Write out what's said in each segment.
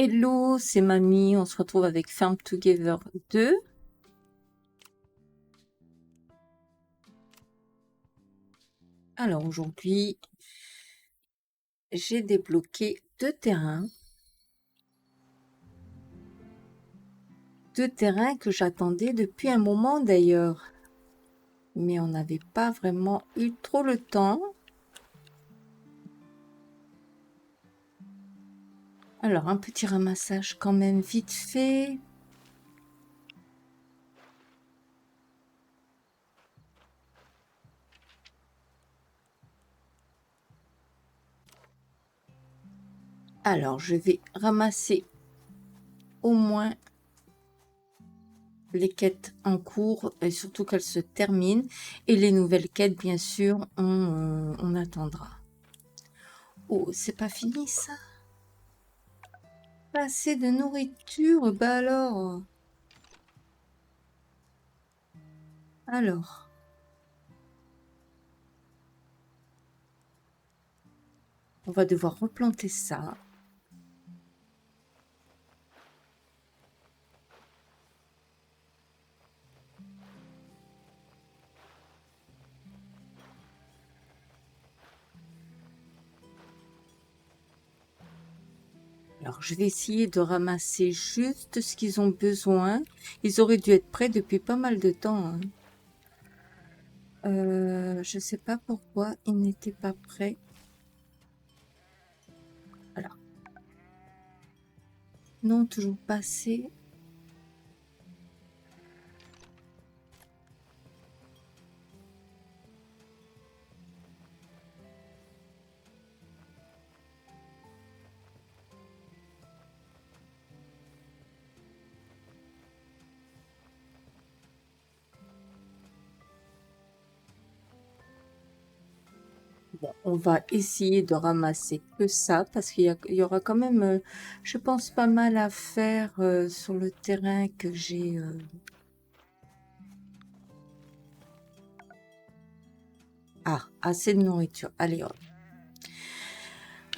Hello, c'est Mamie, on se retrouve avec Farm Together 2. Alors aujourd'hui, j'ai débloqué deux terrains. Deux terrains que j'attendais depuis un moment d'ailleurs. Mais on n'avait pas vraiment eu trop le temps. Alors un petit ramassage quand même vite fait. Alors je vais ramasser au moins les quêtes en cours et surtout qu'elles se terminent. Et les nouvelles quêtes, bien sûr, on attendra. Oh, c'est pas fini ça? Pas assez de nourriture, bah alors. Alors, on va devoir replanter ça. Alors, je vais essayer de ramasser juste ce qu'ils ont besoin. Ils auraient dû être prêts depuis pas mal de temps, hein. Je sais pas pourquoi ils n'étaient pas prêts. Voilà. Non, toujours pas assez. Bon, on va essayer de ramasser que ça parce qu'il y aura quand même, je pense, pas mal à faire sur le terrain que j'ai. Ah, assez de nourriture. Allez, hop.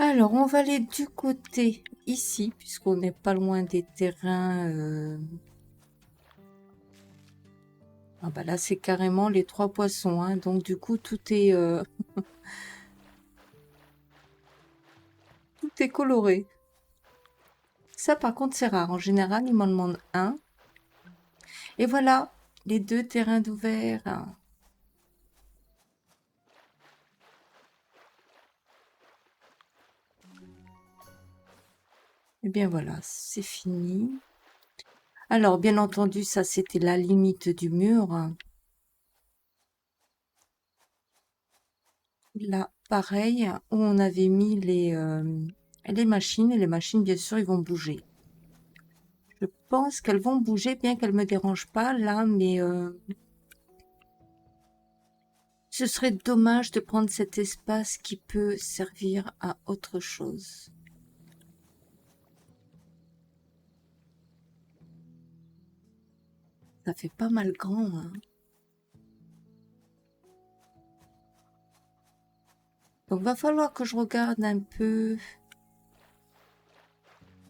Alors, on va aller du côté ici, puisqu'on n'est pas loin des terrains. Ah bah là, c'est carrément les trois poissons, hein. Donc, du coup, tout est tout est coloré. Ça, par contre, c'est rare. En général, ils m'en demandent un. Et voilà, les deux terrains d'ouvert. Et bien voilà, c'est fini. Alors, bien entendu, ça, c'était la limite du mur. Là, pareil, où on avait mis les machines. Et les machines, bien sûr, ils vont bouger. Je pense qu'elles vont bouger, bien qu'elles me dérangent pas là, mais ce serait dommage de prendre cet espace qui peut servir à autre chose. Ça fait pas mal grand, hein. Donc va falloir que je regarde un peu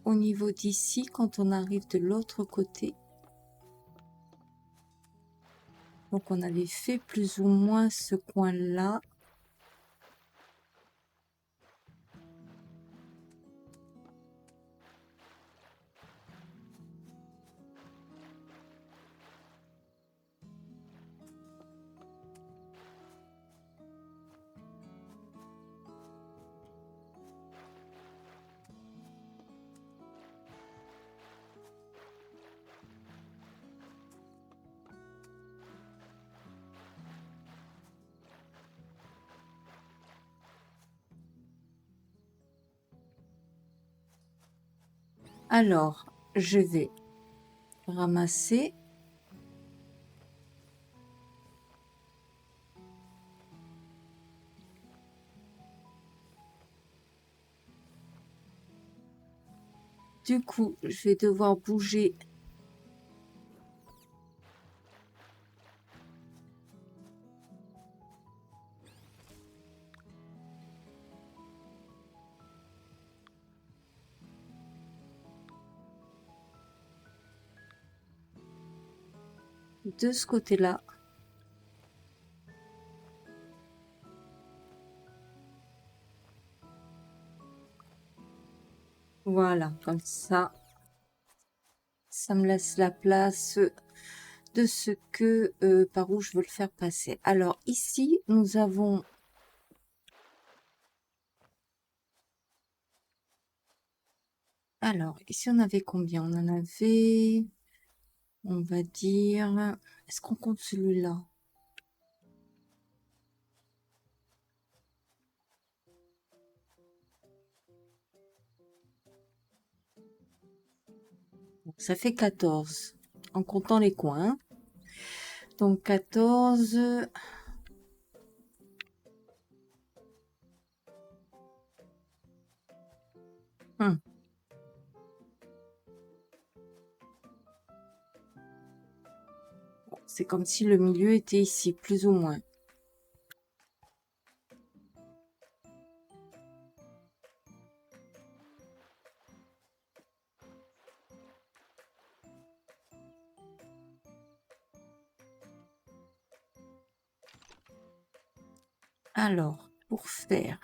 au niveau d'ici quand on arrive de l'autre côté. Donc on avait fait plus ou moins ce coin-là. Alors, je vais ramasser. Du coup, je vais devoir bouger. de ce côté-là. Voilà, comme ça me laisse la place de ce que par où je veux le faire passer. Alors ici, nous avons alors ici on avait combien? On en avait, on va dire, est-ce qu'on compte celui-là? Ça fait 14 en comptant les coins. Donc 14. C'est comme si le milieu était ici, plus ou moins. Alors, pour faire...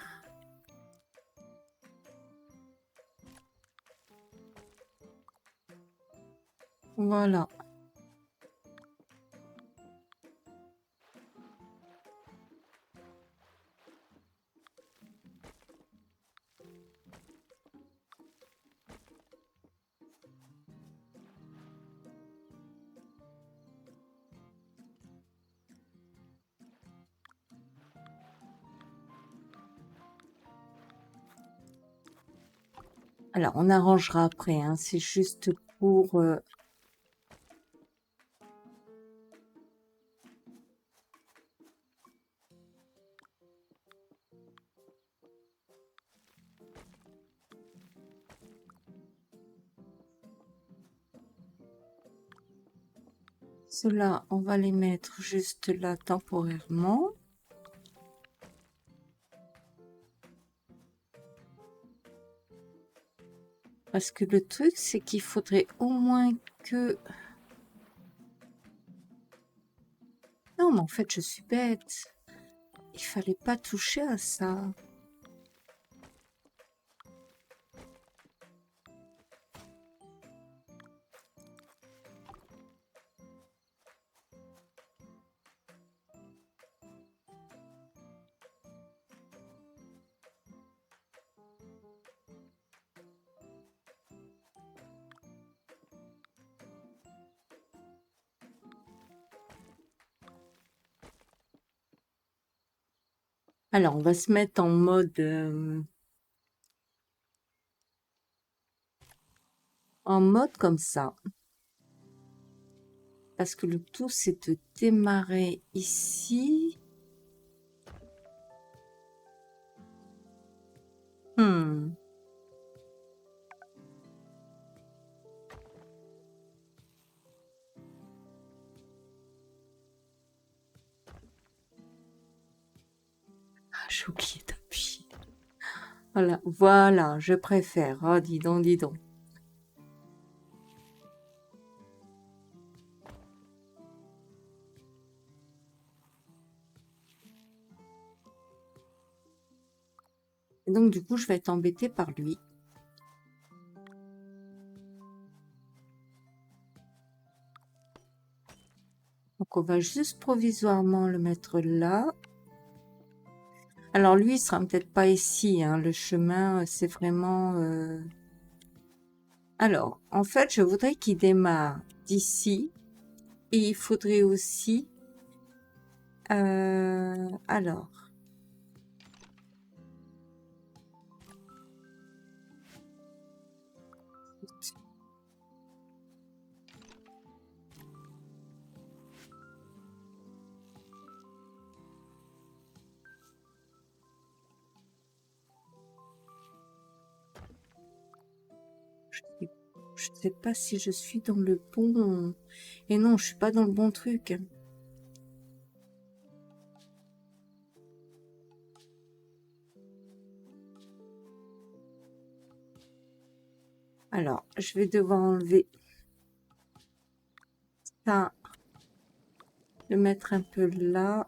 Voilà. Alors, on arrangera après, hein. C'est juste pour... Ceux-là, on va les mettre juste là temporairement. Parce que le truc, c'est qu'il faudrait au moins que... Non, mais en fait, je suis bête. Il fallait pas toucher à ça. Alors, on va se mettre en mode... en mode comme ça. Parce que le tout, c'est de démarrer ici. Hmm. Ah, j'ai oublié d'appuyer. Voilà, voilà, je préfère. Oh, dis donc, dis donc. Et donc, du coup, je vais être embêtée par lui. Donc, on va juste provisoirement le mettre là. Alors, lui, il sera peut-être pas ici, hein. Le chemin, c'est vraiment... Alors, en fait, je voudrais qu'il démarre d'ici. Et il faudrait aussi... alors... Je sais pas si je suis dans le bon... Et non, je suis pas dans le bon truc. Alors, je vais devoir enlever ça Le mettre un peu là.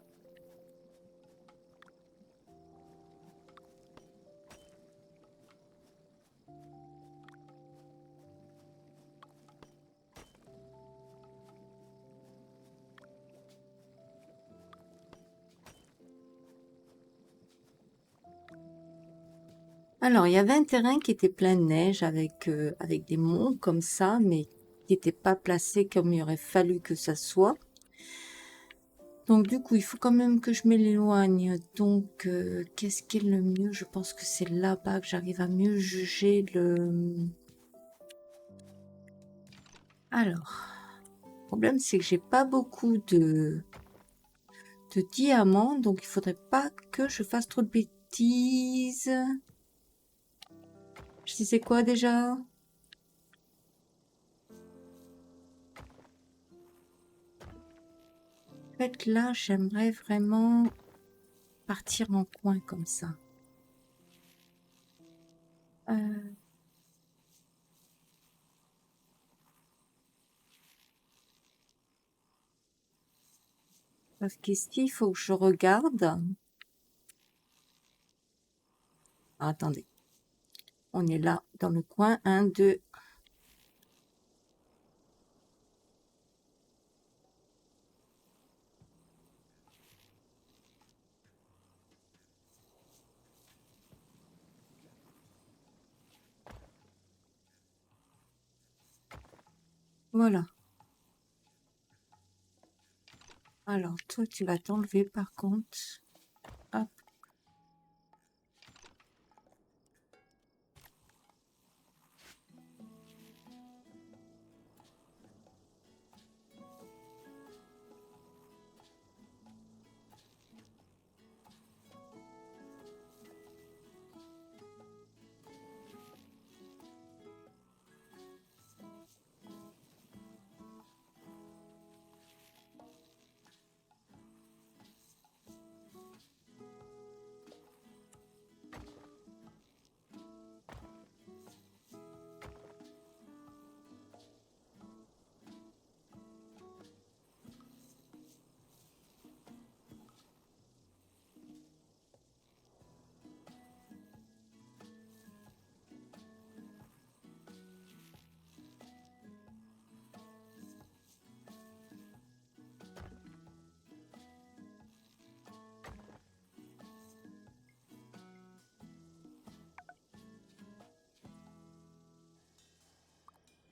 Alors, il y avait un terrain qui était plein de neige avec des monts comme ça, mais qui n'était pas placé comme il aurait fallu que ça soit. Donc, du coup, il faut quand même que je m'éloigne. Donc, qu'est-ce qui est le mieux? Je pense que c'est là-bas que j'arrive à mieux juger le... Alors, le problème, c'est que j'ai pas beaucoup de diamants, donc il faudrait pas que je fasse trop de bêtises. Je disais quoi déjà? En fait, là, j'aimerais vraiment partir en coin comme ça. Parce qu'ici, il faut que je regarde. Ah, attendez. On est là, dans le coin. 1, 2. Voilà. Alors, toi, tu vas t'enlever par contre. Hop.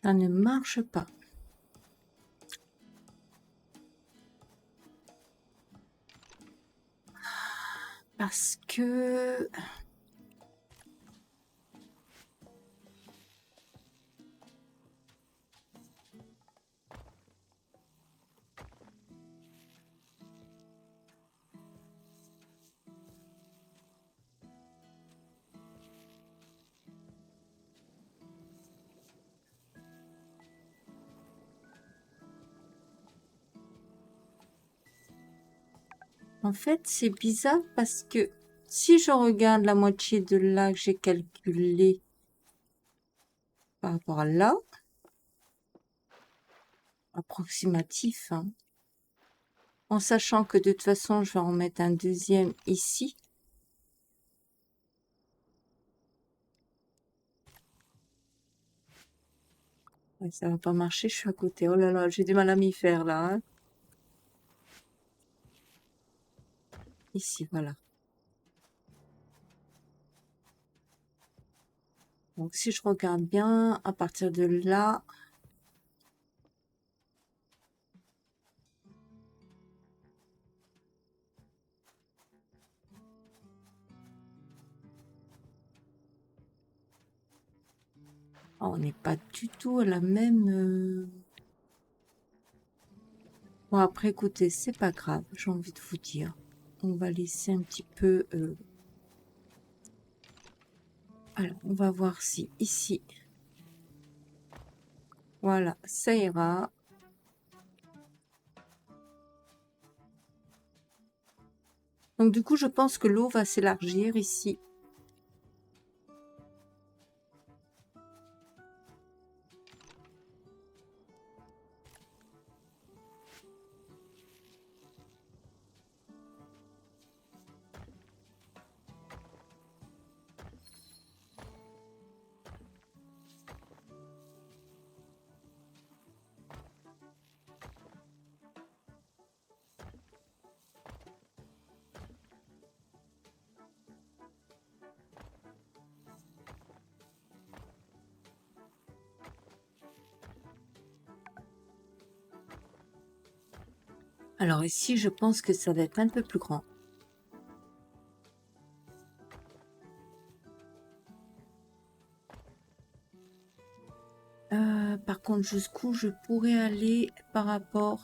Ça ne marche pas. Parce que... En fait, c'est bizarre parce que si je regarde la moitié de là que j'ai calculé par rapport à là, approximatif, hein, en sachant que de toute façon, je vais en mettre un deuxième ici. Ouais, ça va pas marcher, je suis à côté. Oh là là, j'ai du mal à m'y faire là, hein. Ici, voilà. Donc si je regarde bien, à partir de là, on n'est pas du tout à la même... Bon, après, écoutez, c'est pas grave, j'ai envie de vous dire. On va laisser un petit peu... Alors, on va voir si ici... Voilà, ça ira. Donc du coup, je pense que l'eau va s'élargir ici. Alors ici, je pense que ça va être un peu plus grand. Par contre, jusqu'où je pourrais aller par rapport...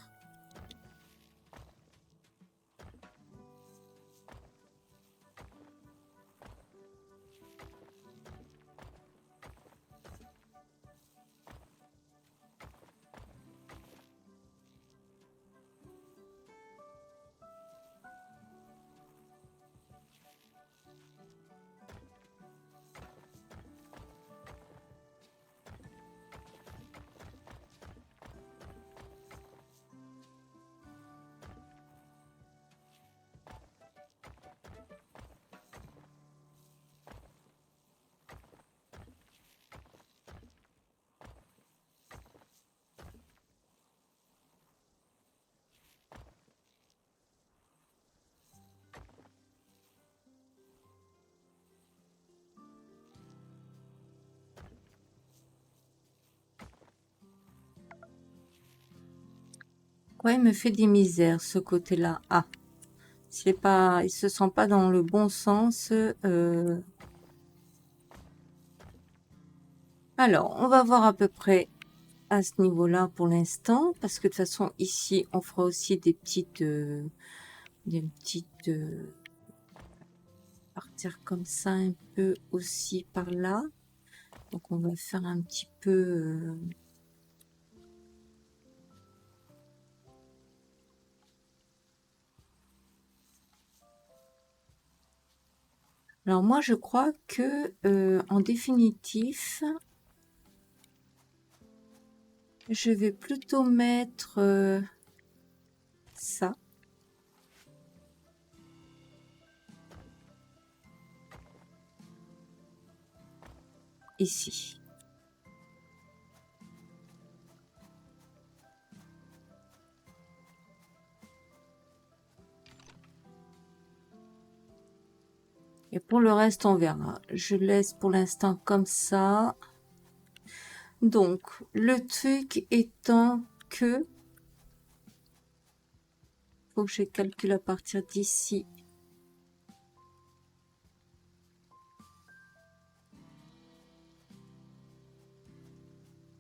Quoi, il me fait des misères, ce côté-là. Ah, c'est pas, il se sent pas dans le bon sens. Alors, on va voir à peu près à ce niveau-là pour l'instant, parce que de toute façon, ici, on fera aussi des petites... partir comme ça un peu aussi par là. Donc, on va faire un petit peu... Alors, moi, je crois que, en définitif, je vais plutôt mettre ça ici. Et pour le reste, on verra. Je laisse pour l'instant comme ça. Donc, le truc étant que... faut que je calcule à partir d'ici.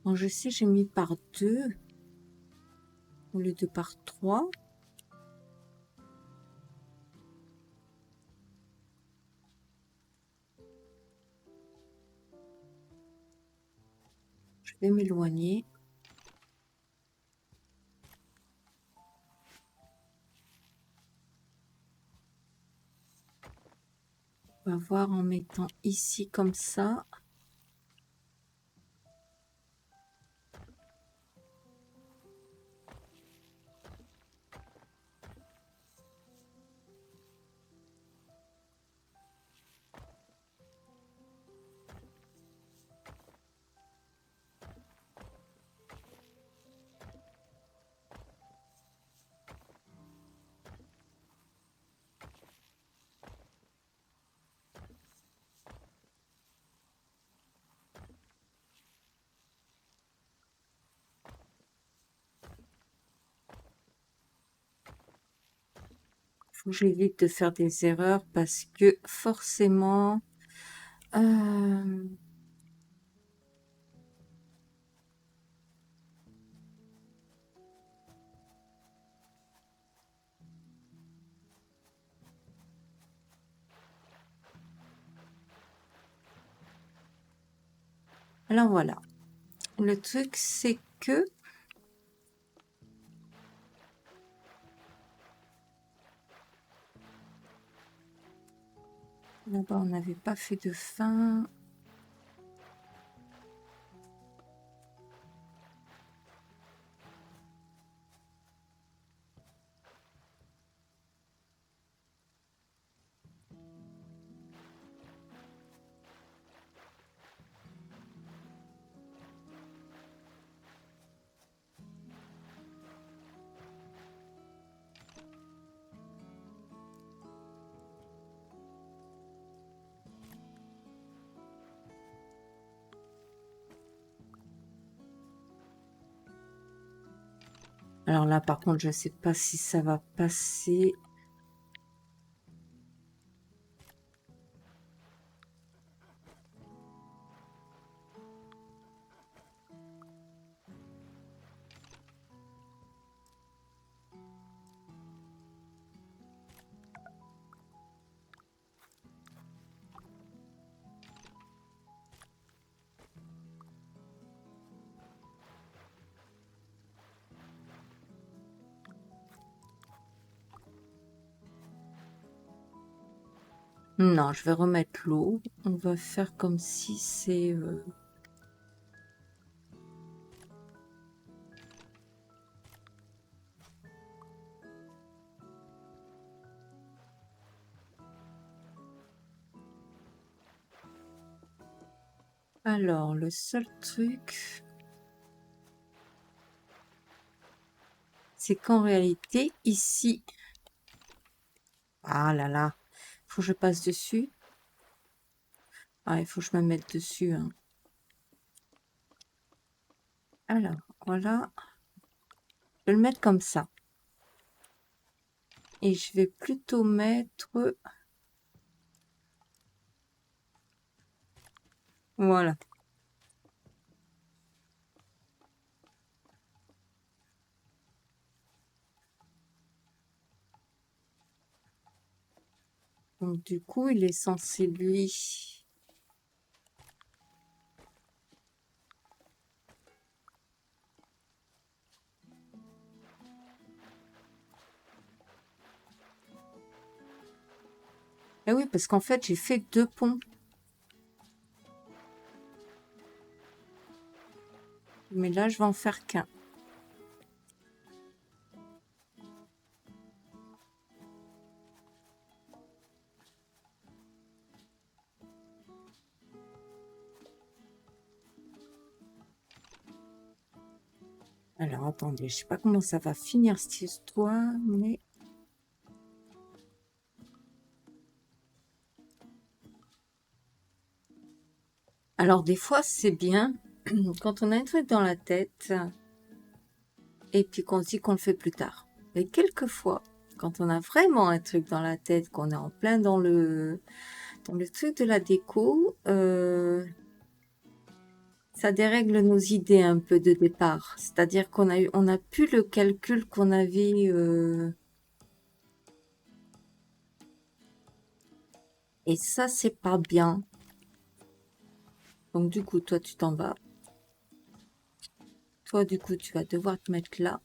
Bon, je sais, j'ai mis par 2 au lieu de par 3. Je vais m'éloigner. On va voir en mettant ici comme ça. Faut que j'évite de faire des erreurs parce que forcément... alors voilà. Le truc, c'est que... là-bas, on n'avait pas fait de fin. Alors là, par contre, je sais pas si ça va passer. Non, je vais remettre l'eau. On va faire comme si c'est... Alors, le seul truc, c'est qu'en réalité, ici... Ah là là, faut que je passe dessus. Ah, il faut que je me mette dessus, hein. Alors, voilà. Je vais le mettre comme ça. Et je vais plutôt mettre... Voilà. Donc, du coup, il est censé, lui... Eh oui, parce qu'en fait, j'ai fait 2 ponts. Mais là, je vais en faire qu'un. Alors, attendez, je sais pas comment ça va finir cette histoire, mais... Alors, des fois, c'est bien quand on a un truc dans la tête et puis qu'on se dit qu'on le fait plus tard. Mais quelquefois, quand on a vraiment un truc dans la tête, qu'on est en plein dans le truc de la déco, ça dérègle nos idées un peu de départ. C'est-à-dire on a plus le calcul qu'on avait... et ça, c'est pas bien. Donc, du coup, toi, tu t'en vas. Toi, du coup, tu vas devoir te mettre là.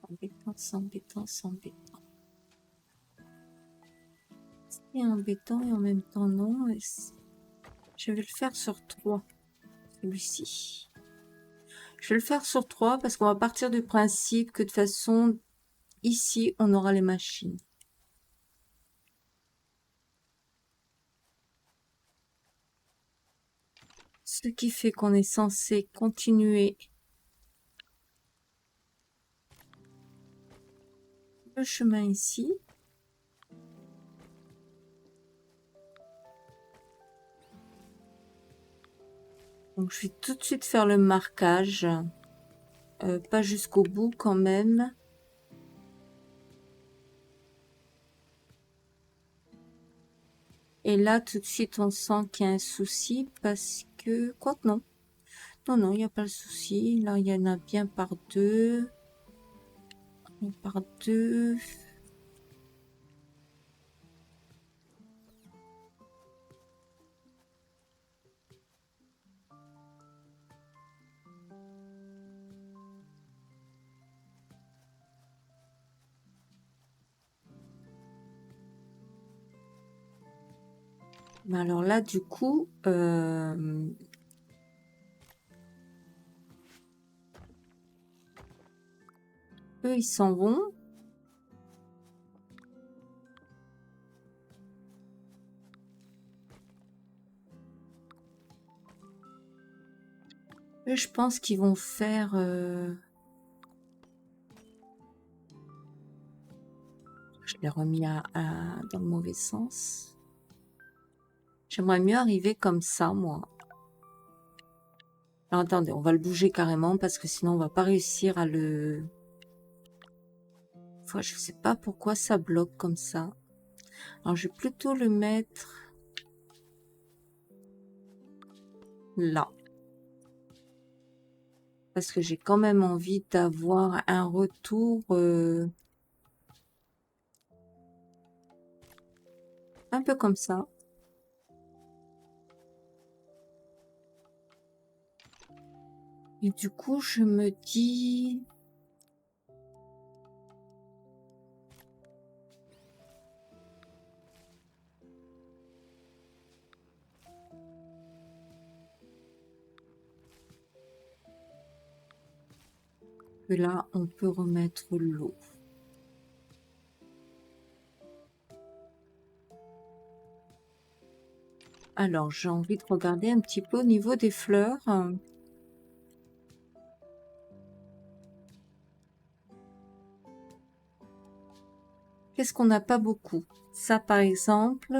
Embêtant, c'est embêtant, c'est embêtant. C'est embêtant et en même temps non. Je vais le faire sur 3, celui-ci. Je vais le faire sur 3 parce qu'on va partir du principe que de toute façon, ici, on aura les machines. Ce qui fait qu'on est censé continuer le chemin ici. Donc, je vais tout de suite faire le marquage. Pas jusqu'au bout quand même. Et là, tout de suite, on sent qu'il y a un souci parce que... Quoi que non. Non, non, il n'y a pas le souci. Là, il y en a bien par 2. Par 2. Mais alors là, du coup, eux, ils s'en vont. Eux, je pense qu'ils vont faire... Je l'ai remis dans le mauvais sens. J'aimerais mieux arriver comme ça, moi. Alors, attendez, on va le bouger carrément parce que sinon on va pas réussir à le... Enfin, je sais pas pourquoi ça bloque comme ça. Alors, je vais plutôt le mettre là. Parce que j'ai quand même envie d'avoir un retour un peu comme ça. Et du coup, je me dis... que là, on peut remettre l'eau. Alors, j'ai envie de regarder un petit peu au niveau des fleurs. Qu'est-ce qu'on n'a pas beaucoup? Ça, par exemple.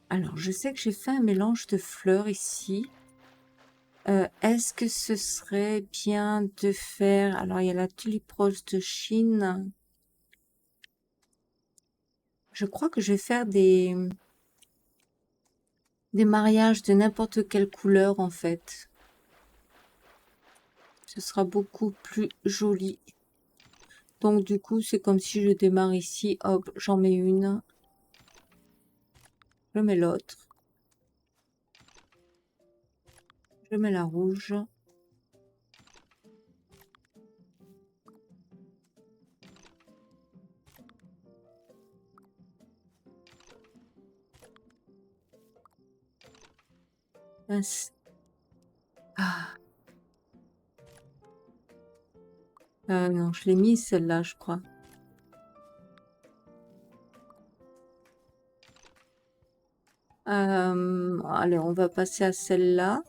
Alors, je sais que j'ai fait un mélange de fleurs ici. Est-ce que ce serait bien de faire... Alors, il y a la tulipe rose de Chine. Je crois que je vais faire des mariages de n'importe quelle couleur, en fait. Ce sera beaucoup plus joli. Donc, du coup, c'est comme si je démarre ici. Hop, j'en mets une. Je mets l'autre. Je mets la rouge. Mince. Ah, non, je l'ai mise celle-là, je crois. Allez, on va passer à celle-là.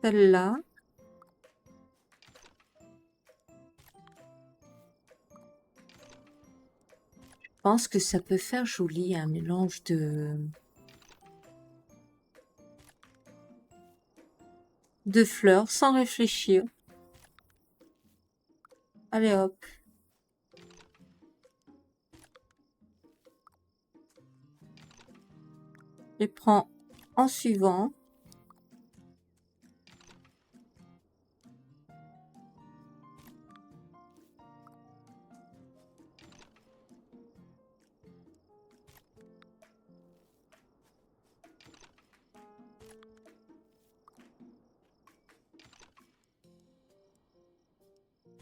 Celle-là. Je pense que ça peut faire joli, un mélange de fleurs sans réfléchir. Allez hop. Je les prends en suivant.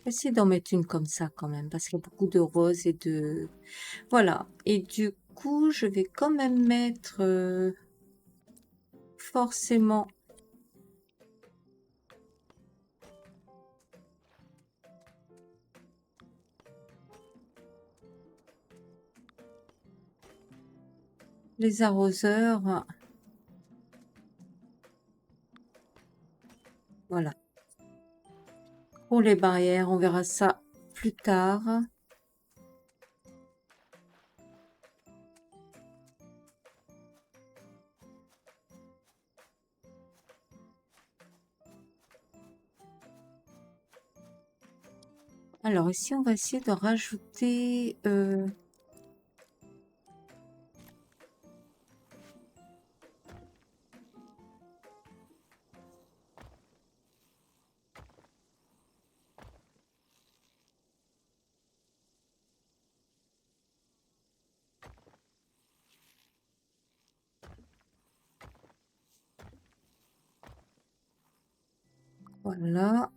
Essayez d'en mettre une comme ça quand même, parce qu'il y a beaucoup de roses et de... Voilà. Et du coup, je vais quand même mettre forcément... les arroseurs. Voilà. Pour les barrières, on verra ça plus tard. Alors ici, on va essayer de rajouter... voilà.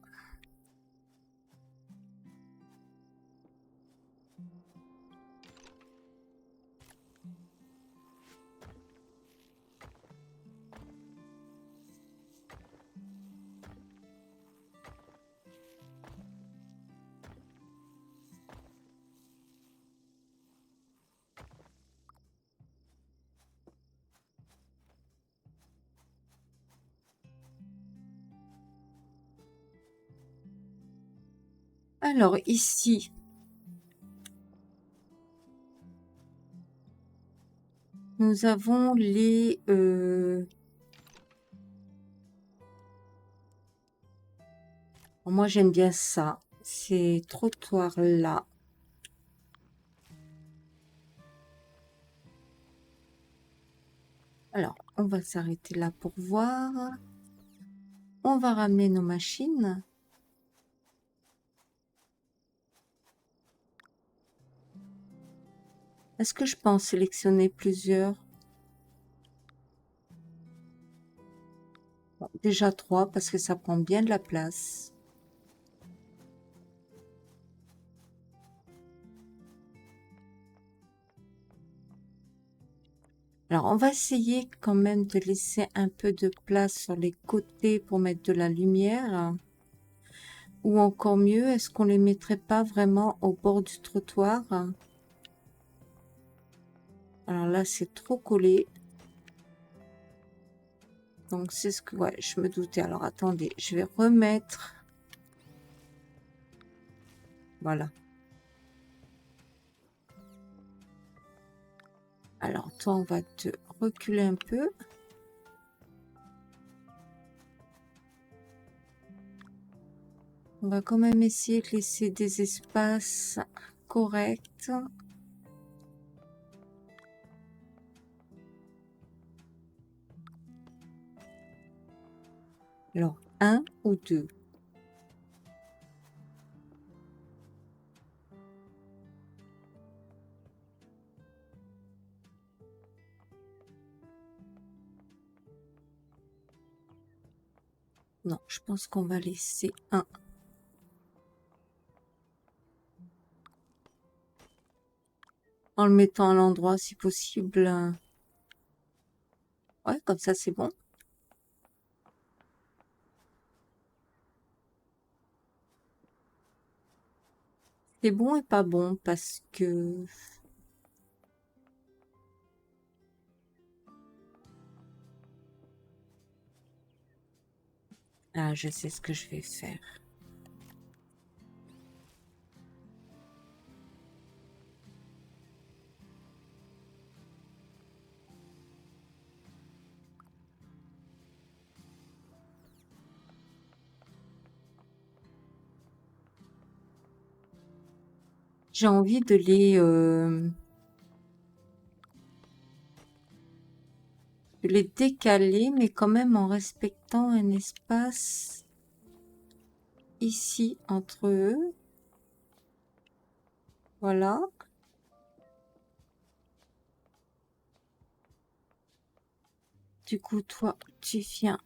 Alors ici, nous avons les... moi j'aime bien ça, ces trottoirs là. Alors, on va s'arrêter là pour voir. On va ramener nos machines. Est-ce que je peux en sélectionner plusieurs? Bon, déjà 3 parce que ça prend bien de la place. Alors, on va essayer quand même de laisser un peu de place sur les côtés pour mettre de la lumière. Ou encore mieux, est-ce qu'on les mettrait pas vraiment au bord du trottoir? Alors là, c'est trop collé. Donc, c'est ce que... Ouais, je me doutais. Alors, attendez, je vais remettre... Voilà. Alors, toi, on va te reculer un peu. On va quand même essayer de laisser des espaces corrects. Alors, 1 ou 2. Non, je pense qu'on va laisser 1. En le mettant à l'endroit si possible. Ouais, comme ça c'est bon. C'est bon et pas bon parce que... Ah, je sais ce que je vais faire. J'ai envie de les décaler, mais quand même en respectant un espace ici entre eux. Voilà. Du coup, toi, tu viens.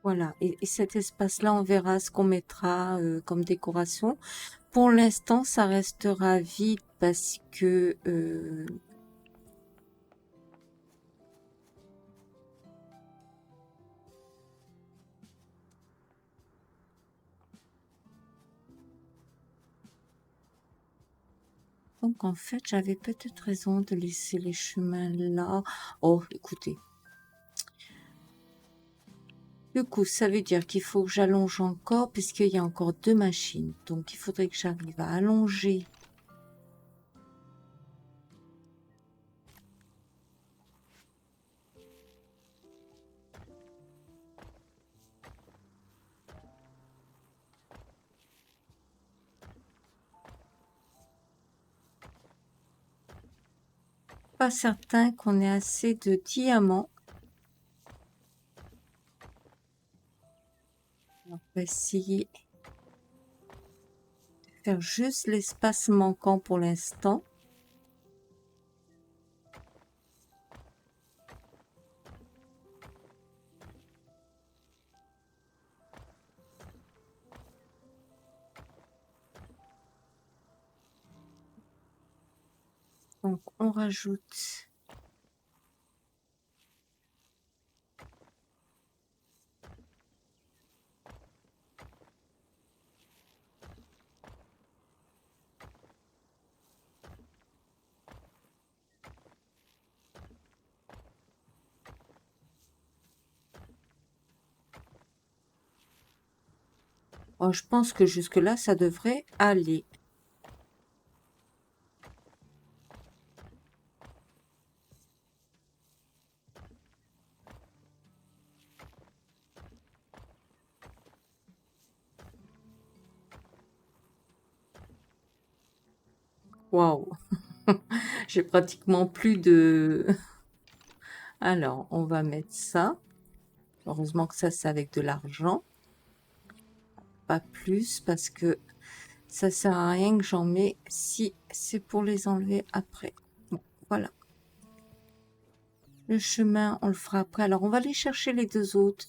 Voilà. Et cet espace-là, on verra ce qu'on mettra comme décoration. Pour l'instant, ça restera vide parce que... Donc, en fait, j'avais peut-être raison de laisser les chemins là. Oh, écoutez. Du coup, ça veut dire qu'il faut que j'allonge encore puisqu'il y a encore 2 machines. Donc, il faudrait que j'arrive à allonger. Pas certain qu'on ait assez de diamants. On va essayer de faire juste l'espace manquant pour l'instant. Donc, on rajoute Oh, je pense que jusque-là, ça devrait aller. Waouh! J'ai pratiquement plus de... Alors, on va mettre ça. Heureusement que ça, c'est avec de l'argent. Pas plus, parce que ça sert à rien que j'en mets si c'est pour les enlever après. Bon, voilà. Le chemin, on le fera après. Alors, on va aller chercher les deux autres.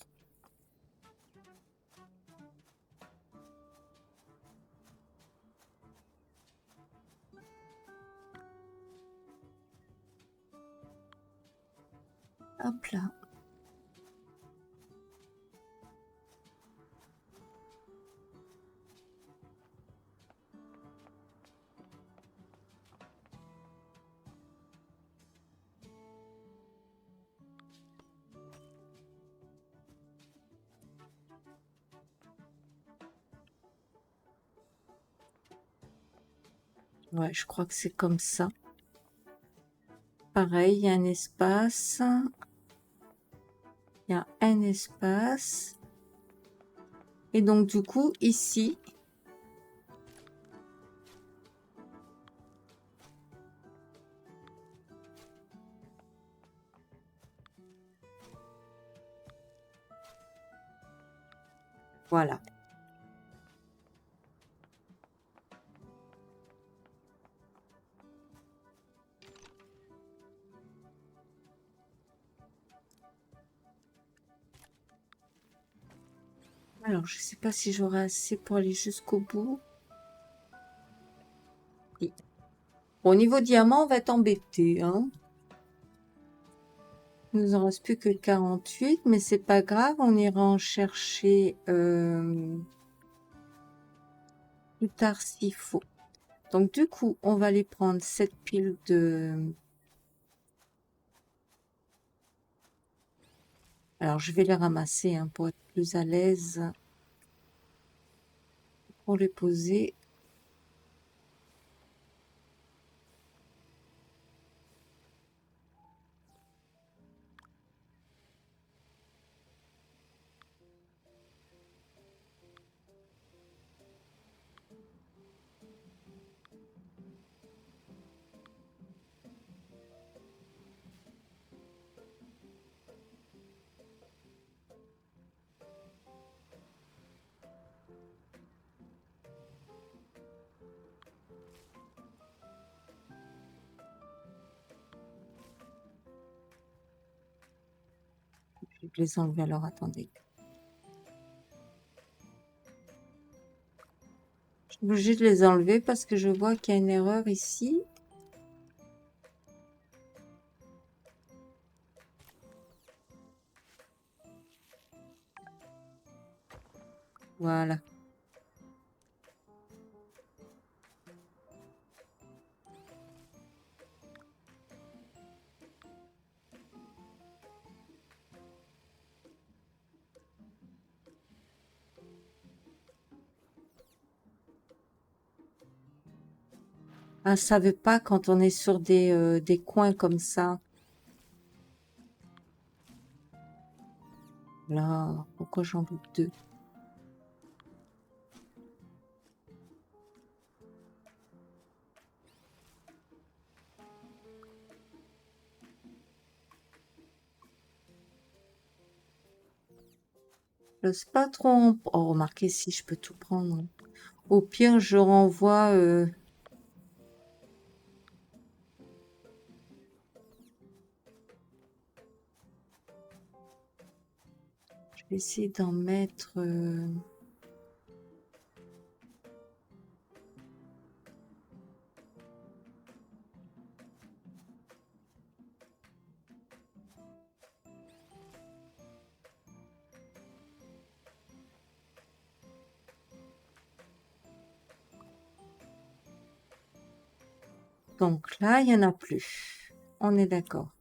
Hop là. Ouais, je crois que c'est comme ça. Pareil, il y a un espace. Il y a un espace. Et donc, du coup, ici, voilà. Alors, je sais pas si j'aurai assez pour aller jusqu'au bout. Oui. Bon, au niveau diamant, on va être embêté, hein. Il nous en reste plus que 48, mais c'est pas grave, on ira en chercher plus tard s'il faut. Donc, du coup, on va aller prendre cette pile de... Alors, je vais les ramasser hein, pour être plus à l'aise pour les poser. Je vais les enlever, alors attendez. Je suis obligée de les enlever parce que je vois qu'il y a une erreur ici. Voilà. Ah, ça veut pas quand on est sur des coins comme ça. Là, pourquoi j'en doute deux? C'est pas trop... Oh, remarquez si je peux tout prendre. Au pire, je renvoie... Je vais essayer d'en mettre... Donc là, il n'y en a plus. On est d'accord.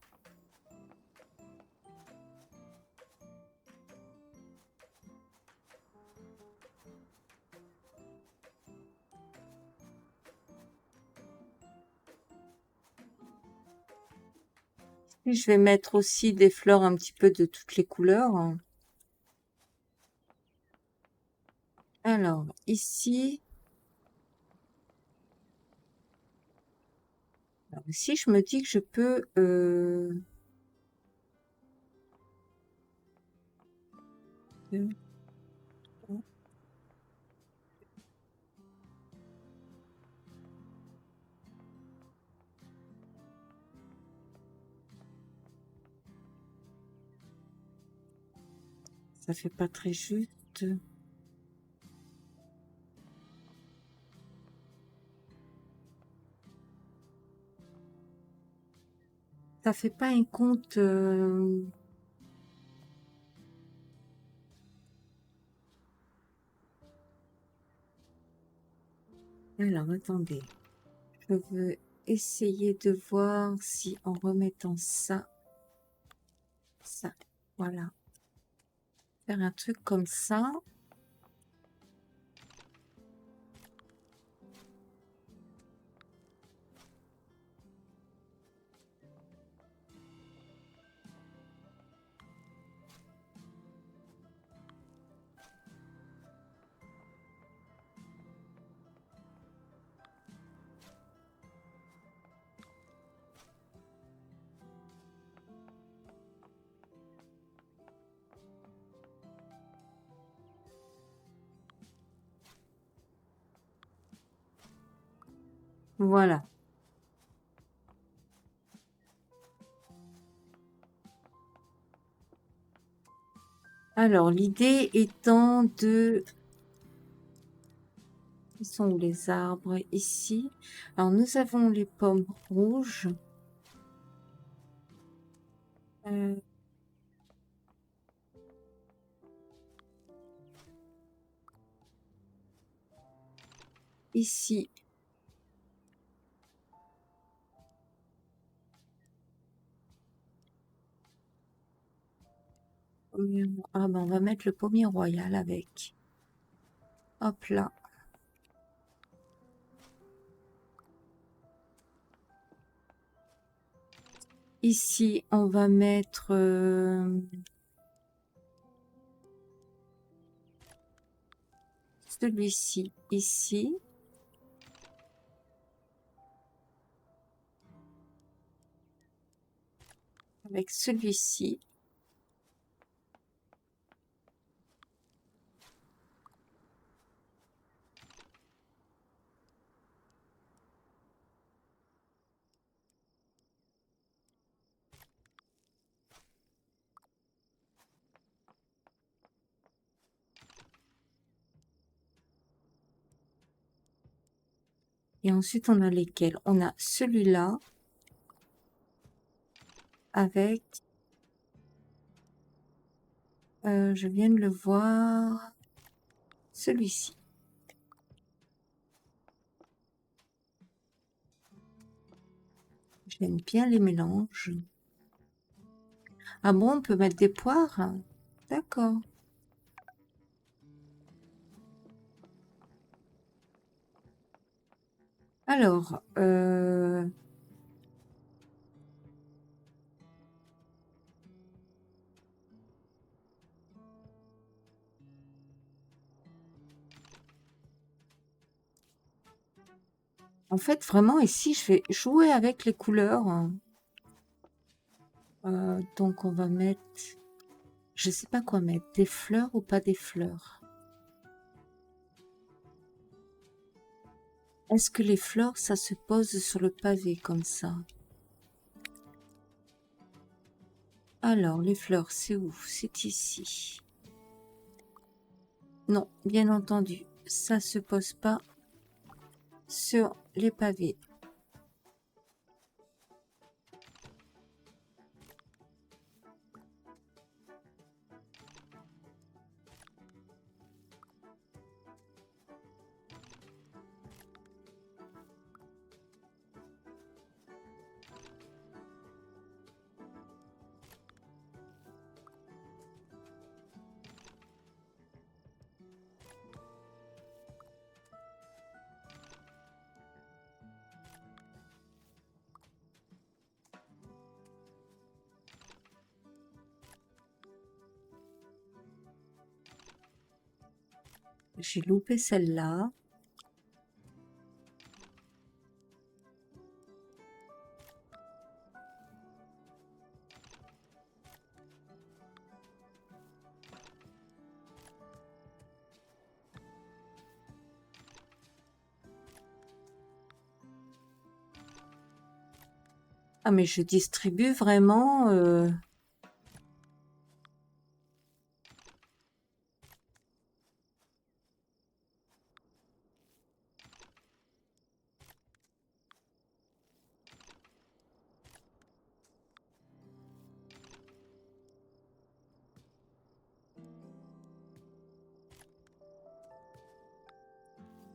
Puis je vais mettre aussi des fleurs un petit peu de toutes les couleurs. Alors, ici, je me dis que je peux... ça fait pas très juste. Ça fait pas un compte... Alors, attendez. Je veux essayer de voir si en remettant ça, voilà. Faire un truc comme ça. Voilà. Alors, l'idée étant de... Ils sont où les arbres? Ici. Alors, nous avons les pommes rouges. Ici. Ah ben, on va mettre le pommier royal avec. Hop là. Ici, on va mettre... celui-ci, ici. Avec celui-ci. Et ensuite, on a lesquels? On a celui-là avec... je viens de le voir. Celui-ci. J'aime bien les mélanges. Ah bon, on peut mettre des poires? D'accord. Alors, en fait, vraiment, ici, je vais jouer avec les couleurs. Donc, on va mettre... Je sais pas quoi mettre. Des fleurs ou pas des fleurs? Est-ce que les fleurs, ça se pose sur le pavé comme ça? Alors, les fleurs, c'est où? C'est ici. Non, bien entendu, ça se pose pas sur les pavés. J'ai loupé celle-là. Ah, mais je distribue vraiment...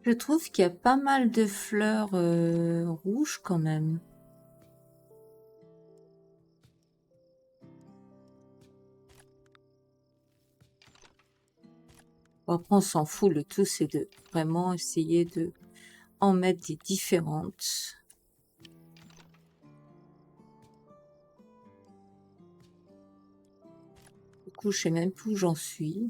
Je trouve qu'il y a pas mal de fleurs rouges quand même. Bon, après, on s'en fout. Le tout, c'est de vraiment essayer de en mettre des différentes. Du coup, je sais même plus où j'en suis.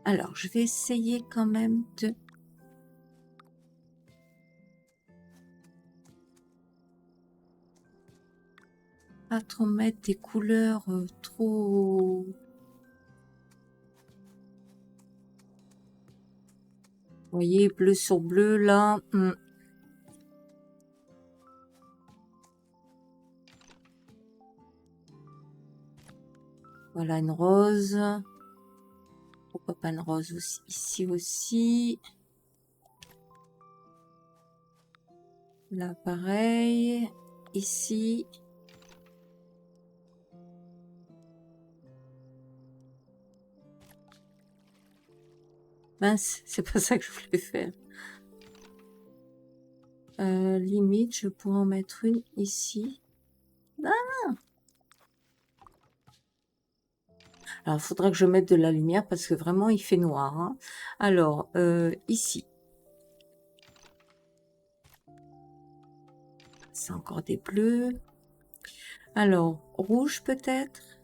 Alors, je vais essayer quand même de... pas trop mettre des couleurs trop... Vous voyez, bleu sur bleu, là. Voilà, une rose. Pourquoi pas une rose aussi, ici aussi. Là, pareil. Ici. Mince, c'est pas ça que je voulais faire. Limite, je pourrais en mettre une ici. Ah! Alors, il faudra que je mette de la lumière parce que vraiment, il fait noir. Hein. Alors, ici. C'est encore des bleus. Alors, rouge peut-être.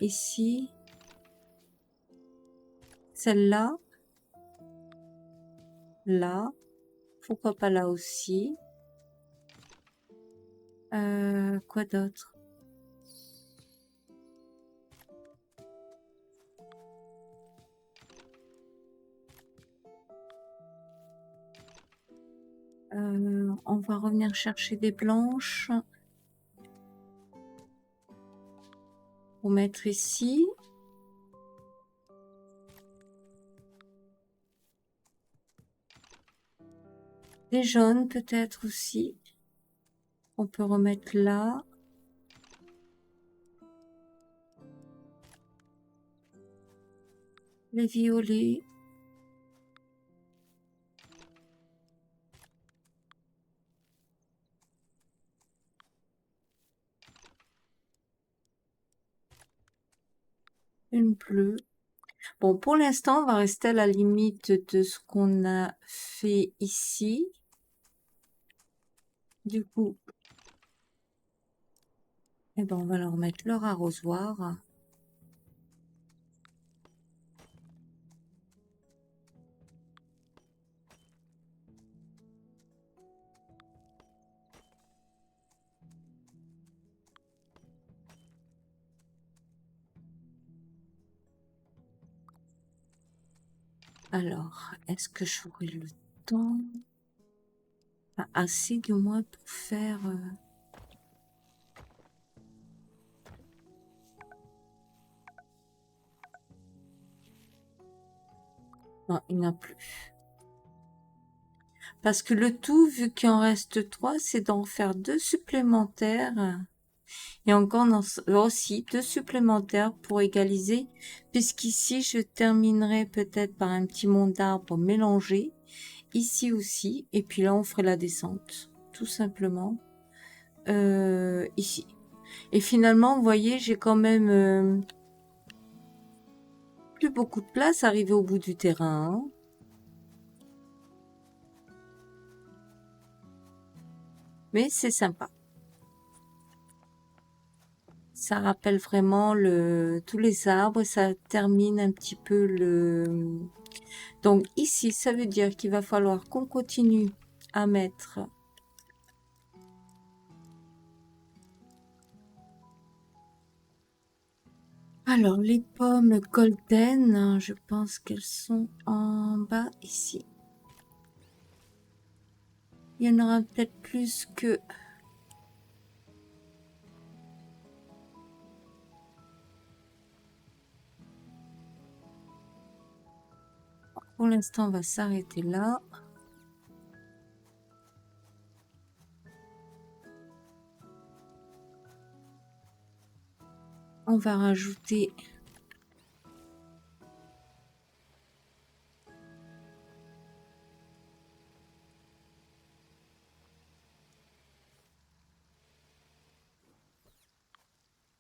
Ici. Celle-là. Là. Pourquoi pas là aussi. Quoi d'autre? On va revenir chercher des blanches. Pour mettre ici. Des jaunes peut-être aussi. On peut remettre là. Les violets. Une bleue. Bon, pour l'instant, on va rester à la limite de ce qu'on a fait ici. Du coup, eh ben, on va leur mettre leur arrosoir. Alors, est-ce que j'aurai le temps? Enfin, assez du moins pour faire... Non, il n'y en a plus. Parce que le tout, vu qu'il en reste 3, c'est d'en faire 2 supplémentaires. Et encore aussi 2 supplémentaires pour égaliser. Puisqu'ici, je terminerai peut-être par un petit mont d'arbres mélangé. Ici aussi. Et puis là, on ferait la descente. Tout simplement. Ici. Et finalement, vous voyez, j'ai quand même... beaucoup de place arrivé au bout du terrain. Hein. Mais c'est sympa. Ça rappelle vraiment tous les arbres et ça termine un petit peu le... Donc ici, ça veut dire qu'il va falloir qu'on continue à mettre... Alors, les pommes golden, je pense qu'elles sont en bas ici. Il y en aura peut-être plus que... Pour l'instant, on va s'arrêter là. On va rajouter...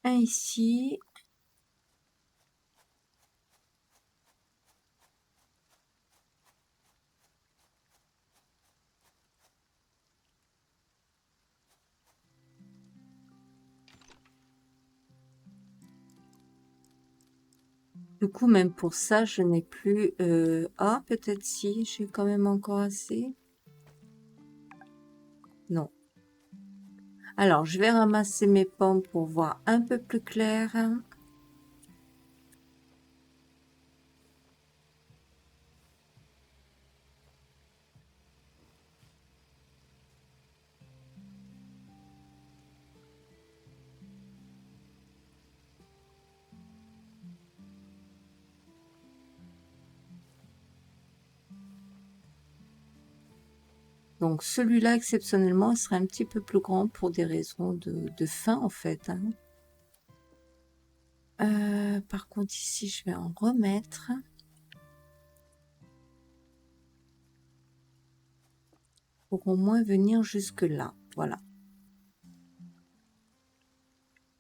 un ici. Du coup, même pour ça, je n'ai plus... Ah, peut-être si, j'ai quand même encore assez. Non. Alors, je vais ramasser mes pommes pour voir un peu plus clair. Donc, celui-là, exceptionnellement, serait un petit peu plus grand pour des raisons de faim, en fait. Hein. Par contre, ici, je vais en remettre. Pour au moins venir jusque-là. Voilà.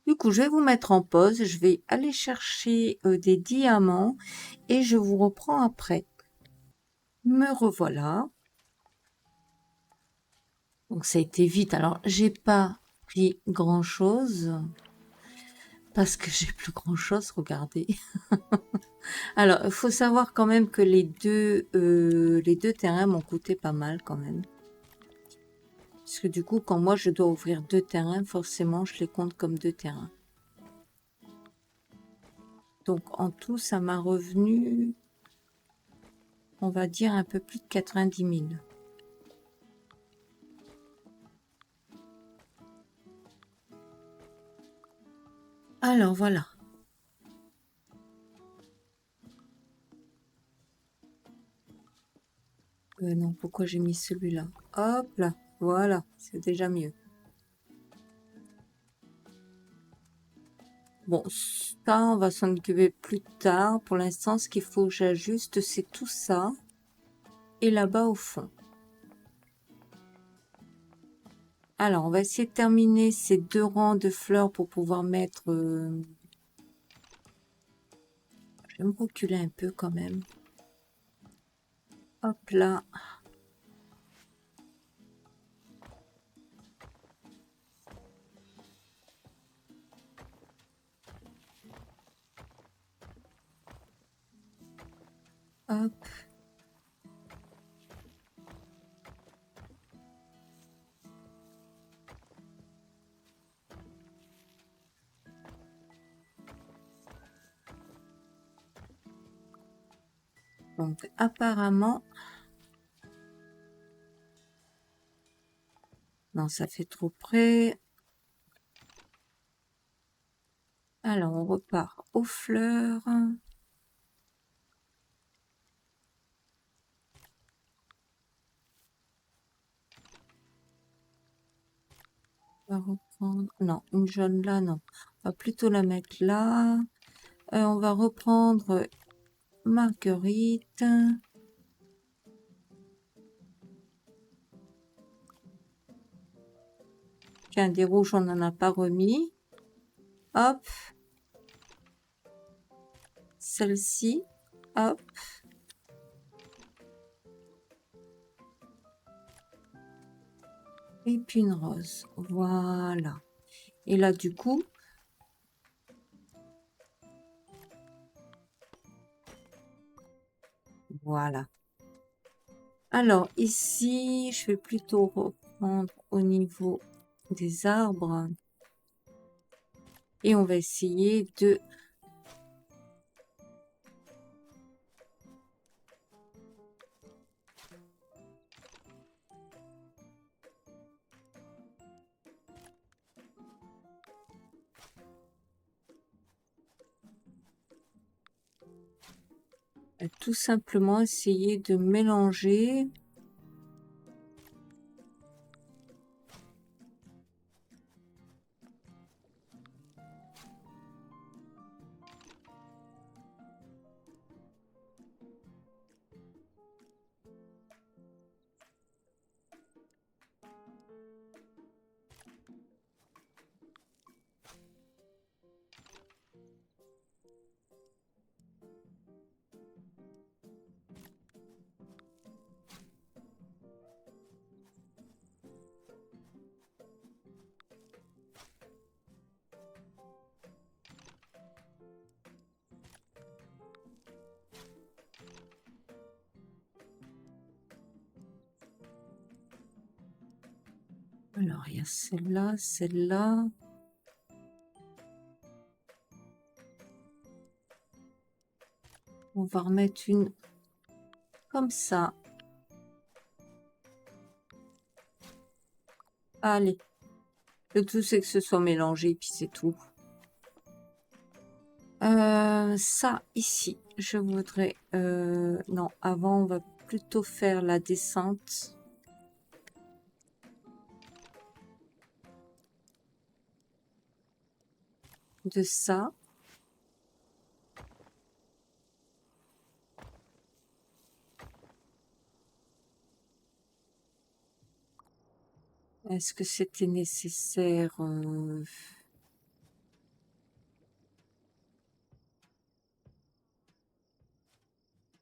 Du coup, je vais vous mettre en pause. Je vais aller chercher des diamants et je vous reprends après. Me revoilà. Donc, ça a été vite. Alors, j'ai pas pris grand-chose parce que j'ai plus grand-chose. Regardez. Alors, il faut savoir quand même que les deux terrains m'ont coûté pas mal quand même. Parce que du coup, quand moi je dois ouvrir 2 terrains, forcément, je les compte comme 2 terrains. Donc, en tout, ça m'a revenu, on va dire, un peu plus de 90 000. Alors, voilà. Non, pourquoi j'ai mis celui-là? Hop là, voilà, c'est déjà mieux. Bon, ça, on va s'en occuper plus tard. Pour l'instant, ce qu'il faut que j'ajuste, c'est tout ça. Et là-bas, au fond. Alors, on va essayer de terminer ces 2 rangs de fleurs pour pouvoir mettre... Je vais me reculer un peu quand même. Hop là. Hop. Donc, apparemment... Non, ça fait trop près. Alors, on repart aux fleurs. On va reprendre... Non, une jaune là, non. On va plutôt la mettre là. On va reprendre Marguerite. Tiens, des rouges, on n'en a pas remis. Hop. Celle-ci. Hop. Et puis une rose. Voilà. Et là, du coup, voilà. Alors, ici, je vais plutôt reprendre au niveau des arbres. Et on va essayer de... tout simplement essayer de mélanger. Alors, il y a celle-là, celle-là. On va remettre une comme ça. Allez. Le tout, c'est que ce soit mélangé, puis c'est tout. Ça, ici, je voudrais... non, avant, on va plutôt faire la descente. De ça. Est-ce que c'était nécessaire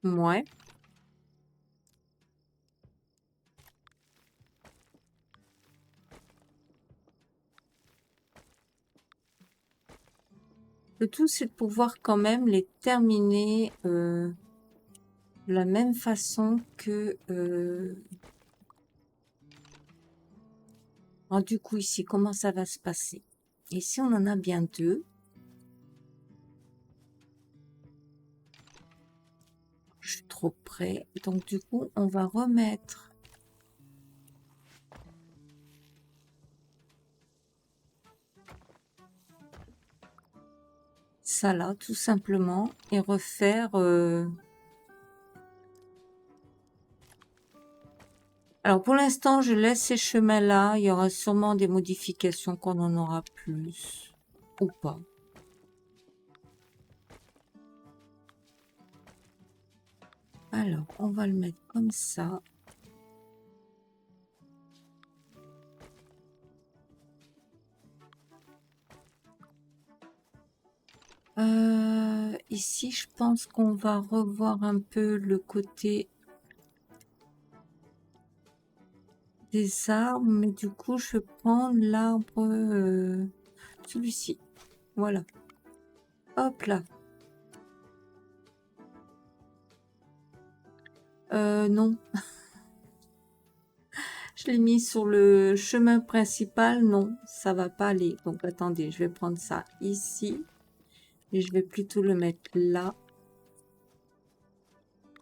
Ouais. Le tout, c'est de pouvoir quand même les terminer de la même façon que... Alors, du coup, ici, comment ça va se passer? Ici, on en a bien deux. Je suis trop près. Donc, du coup, on va remettre... ça là, tout simplement. Et refaire... Alors, pour l'instant, je laisse ces chemins-là. Il y aura sûrement des modifications quand on en aura plus. Ou pas. Alors, on va le mettre comme ça. Ici, je pense qu'on va revoir un peu le côté des arbres. Mais du coup, je vais prendre l'arbre... celui-ci. Voilà. Hop là. Non. Je l'ai mis sur le chemin principal. Non, ça va pas aller. Donc, attendez, je vais prendre ça ici. Et je vais plutôt le mettre là.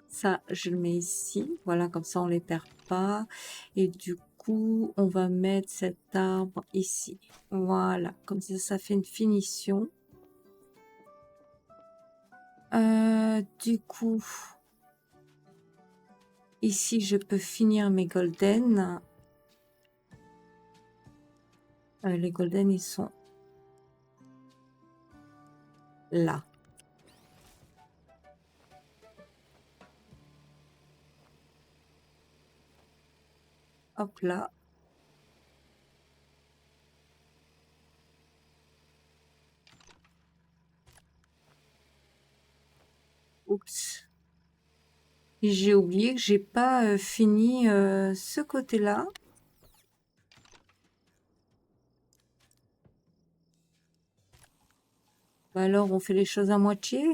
Ça, je le mets ici. Voilà, comme ça, on les perd pas. Et du coup, on va mettre cet arbre ici. Voilà, comme ça fait une finition. Du coup, ici, je peux finir mes golden. Les golden, ils sont là. Hop là. Oups. Et j'ai oublié que j'ai pas fini ce côté-là. Bah alors, on fait les choses à moitié.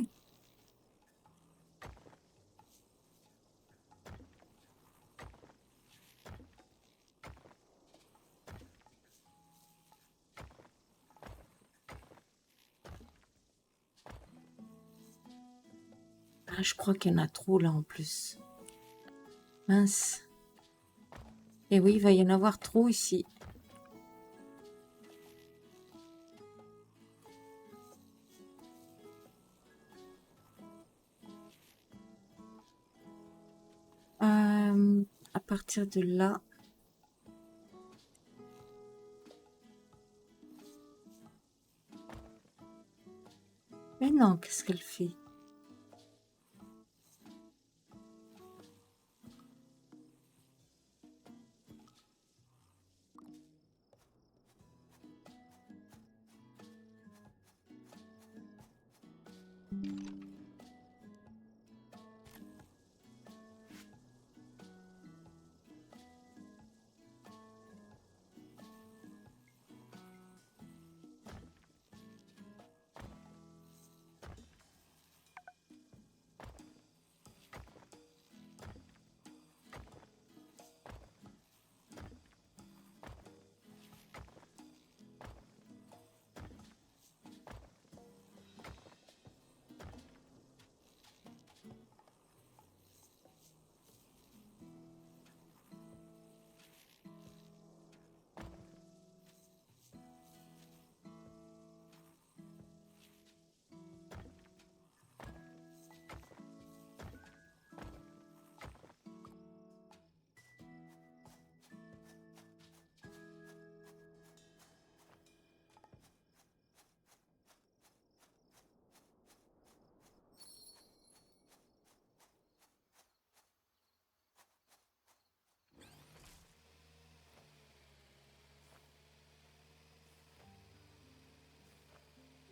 Ah, je crois qu'il y en a trop là en plus. Mince. Et oui, il va y en avoir trop ici. À partir de là. Mais non, qu'est-ce qu'elle fait?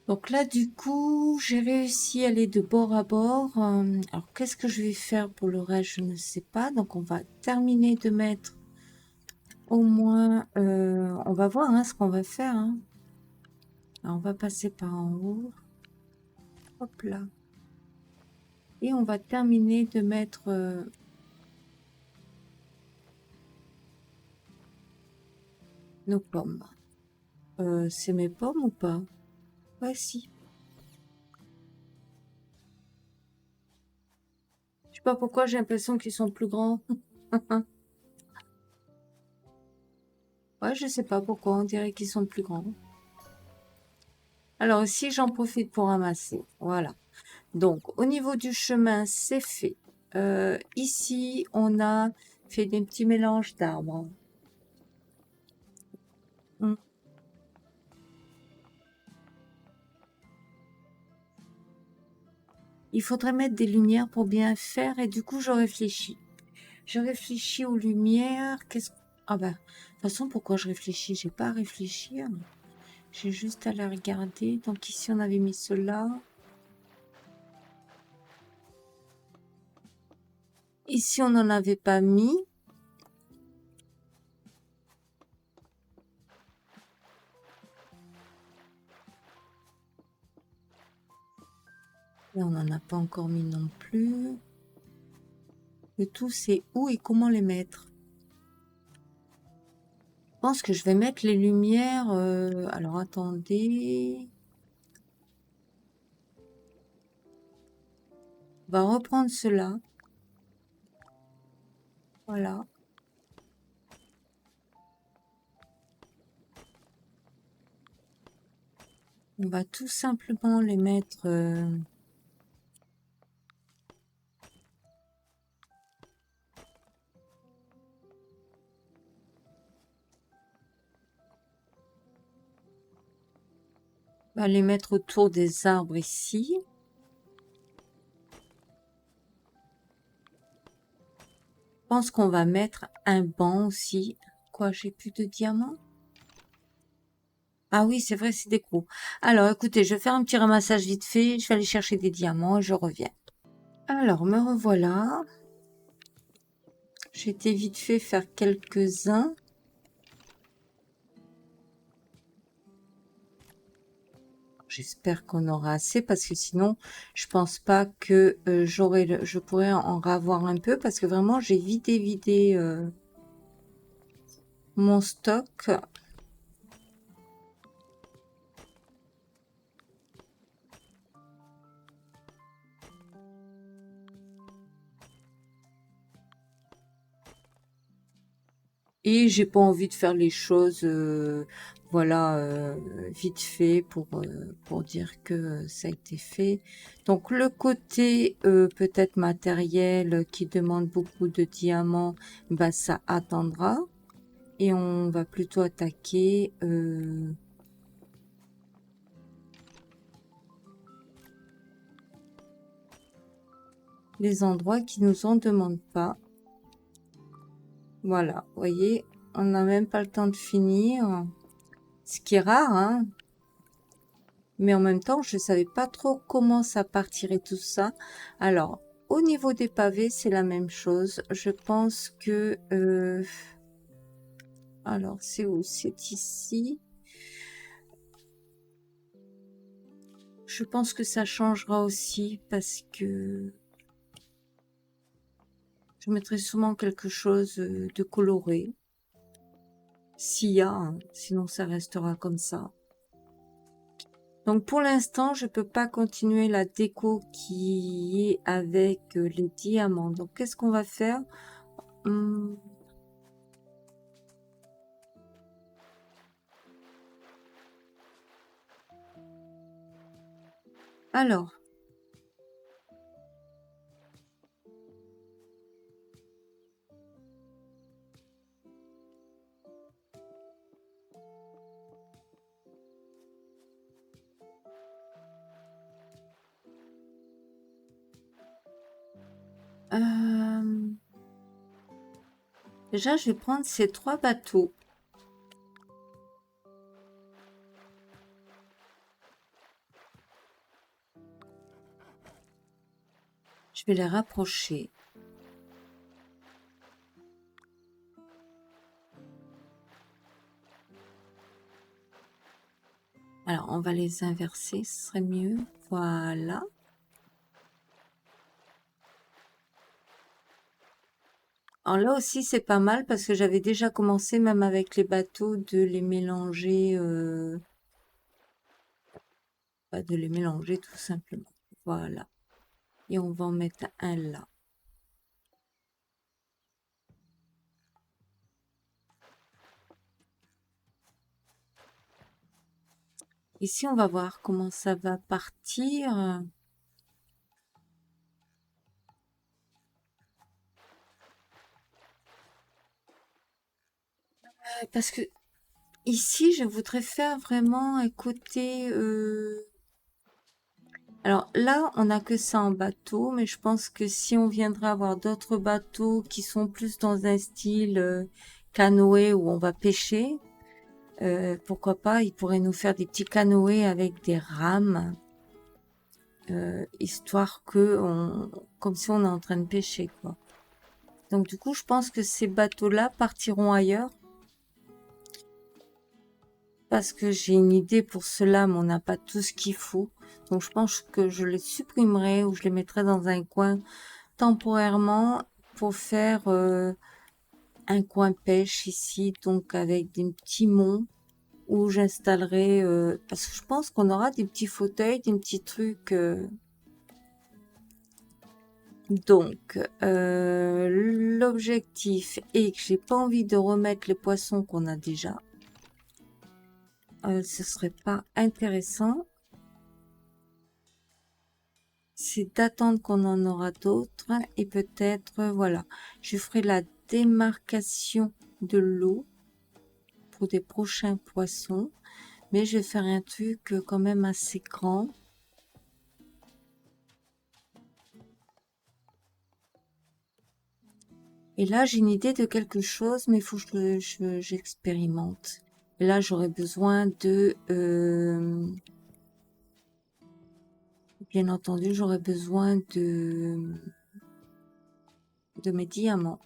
Donc là, du coup, j'ai réussi à aller de bord à bord. Alors, qu'est-ce que je vais faire pour le reste? Je ne sais pas. Donc, on va terminer de mettre au moins... on va voir hein, ce qu'on va faire. Hein. Alors, on va passer par en haut. Hop là. Et on va terminer de mettre nos pommes. C'est mes pommes ou pas? Ouais, si. Je sais pas pourquoi j'ai l'impression qu'ils sont plus grands. Ouais, je sais pas pourquoi, on dirait qu'ils sont plus grands. Alors ici, j'en profite pour ramasser. Voilà. Donc, au niveau du chemin, c'est fait. Ici, on a fait des petits mélanges d'arbres. Hmm. Il faudrait mettre des lumières pour bien faire et du coup, je réfléchis. Je réfléchis aux lumières. Qu'est-ce Ah bah, de toute façon, pourquoi je réfléchis? J'ai pas à réfléchir. J'ai juste à la regarder. Donc ici, on avait mis cela. Ici, on n'en avait pas mis. Et on n'en a pas encore mis non plus. Le tout, c'est où et comment les mettre. Je pense que je vais mettre les lumières. Alors, attendez. On va reprendre cela. Voilà. On va tout simplement les mettre... on va les mettre autour des arbres ici. Je pense qu'on va mettre un banc aussi. Quoi, j'ai plus de diamants? Ah oui, c'est vrai, c'est des gros. Alors, écoutez, je vais faire un petit ramassage vite fait. Je vais aller chercher des diamants et je reviens. Alors, me revoilà. J'ai été vite fait faire quelques-uns. J'espère qu'on aura assez parce que sinon, je pense pas que je pourrais en ravoir un peu parce que vraiment, j'ai vidé mon stock. Et j'ai pas envie de faire les choses, voilà, vite fait pour dire que ça a été fait. Donc le côté peut-être matériel qui demande beaucoup de diamants, bah ça attendra. Et on va plutôt attaquer les endroits qui nous en demandent pas. Voilà, vous voyez, on n'a même pas le temps de finir. Ce qui est rare, hein. Mais en même temps, je savais pas trop comment ça partirait tout ça. Alors, au niveau des pavés, c'est la même chose. Je pense que... alors, c'est où? C'est ici. Je pense que ça changera aussi parce que je mettrai sûrement quelque chose de coloré. S'il y a, hein. Sinon ça restera comme ça. Donc pour l'instant, je peux pas continuer la déco qui est avec les diamants. Donc qu'est-ce qu'on va faire? Alors, déjà, je vais prendre ces 3 bateaux. Je vais les rapprocher. Alors, on va les inverser, ce serait mieux. Voilà. Alors là aussi, c'est pas mal parce que j'avais déjà commencé, même avec les bateaux, de les mélanger, de les mélanger tout simplement. Voilà. Et on va en mettre un là. Ici, on va voir comment ça va partir. Parce que ici, je voudrais faire vraiment un côté... Alors là, on n'a que ça en bateau, mais je pense que si on viendrait avoir d'autres bateaux qui sont plus dans un style canoë où on va pêcher, pourquoi pas, ils pourraient nous faire des petits canoës avec des rames, histoire que, comme si on est en train de pêcher, quoi. Donc du coup, je pense que ces bateaux-là partiront ailleurs. Parce que j'ai une idée pour cela, mais on n'a pas tout ce qu'il faut. Donc je pense que je les supprimerai ou je les mettrai dans un coin temporairement pour faire un coin pêche ici, donc avec des petits monts où j'installerai, parce que je pense qu'on aura des petits fauteuils, des petits trucs. Donc l'objectif est que j'ai pas envie de remettre les poissons qu'on a déjà. Ce serait pas intéressant. C'est d'attendre qu'on en aura d'autres et peut-être, voilà, je ferai la démarcation de l'eau pour des prochains poissons, mais je vais faire un truc quand même assez grand. Et là, j'ai une idée de quelque chose, mais il faut que j'expérimente. Et là, j'aurais besoin de... bien entendu, j'aurais besoin de mes diamants.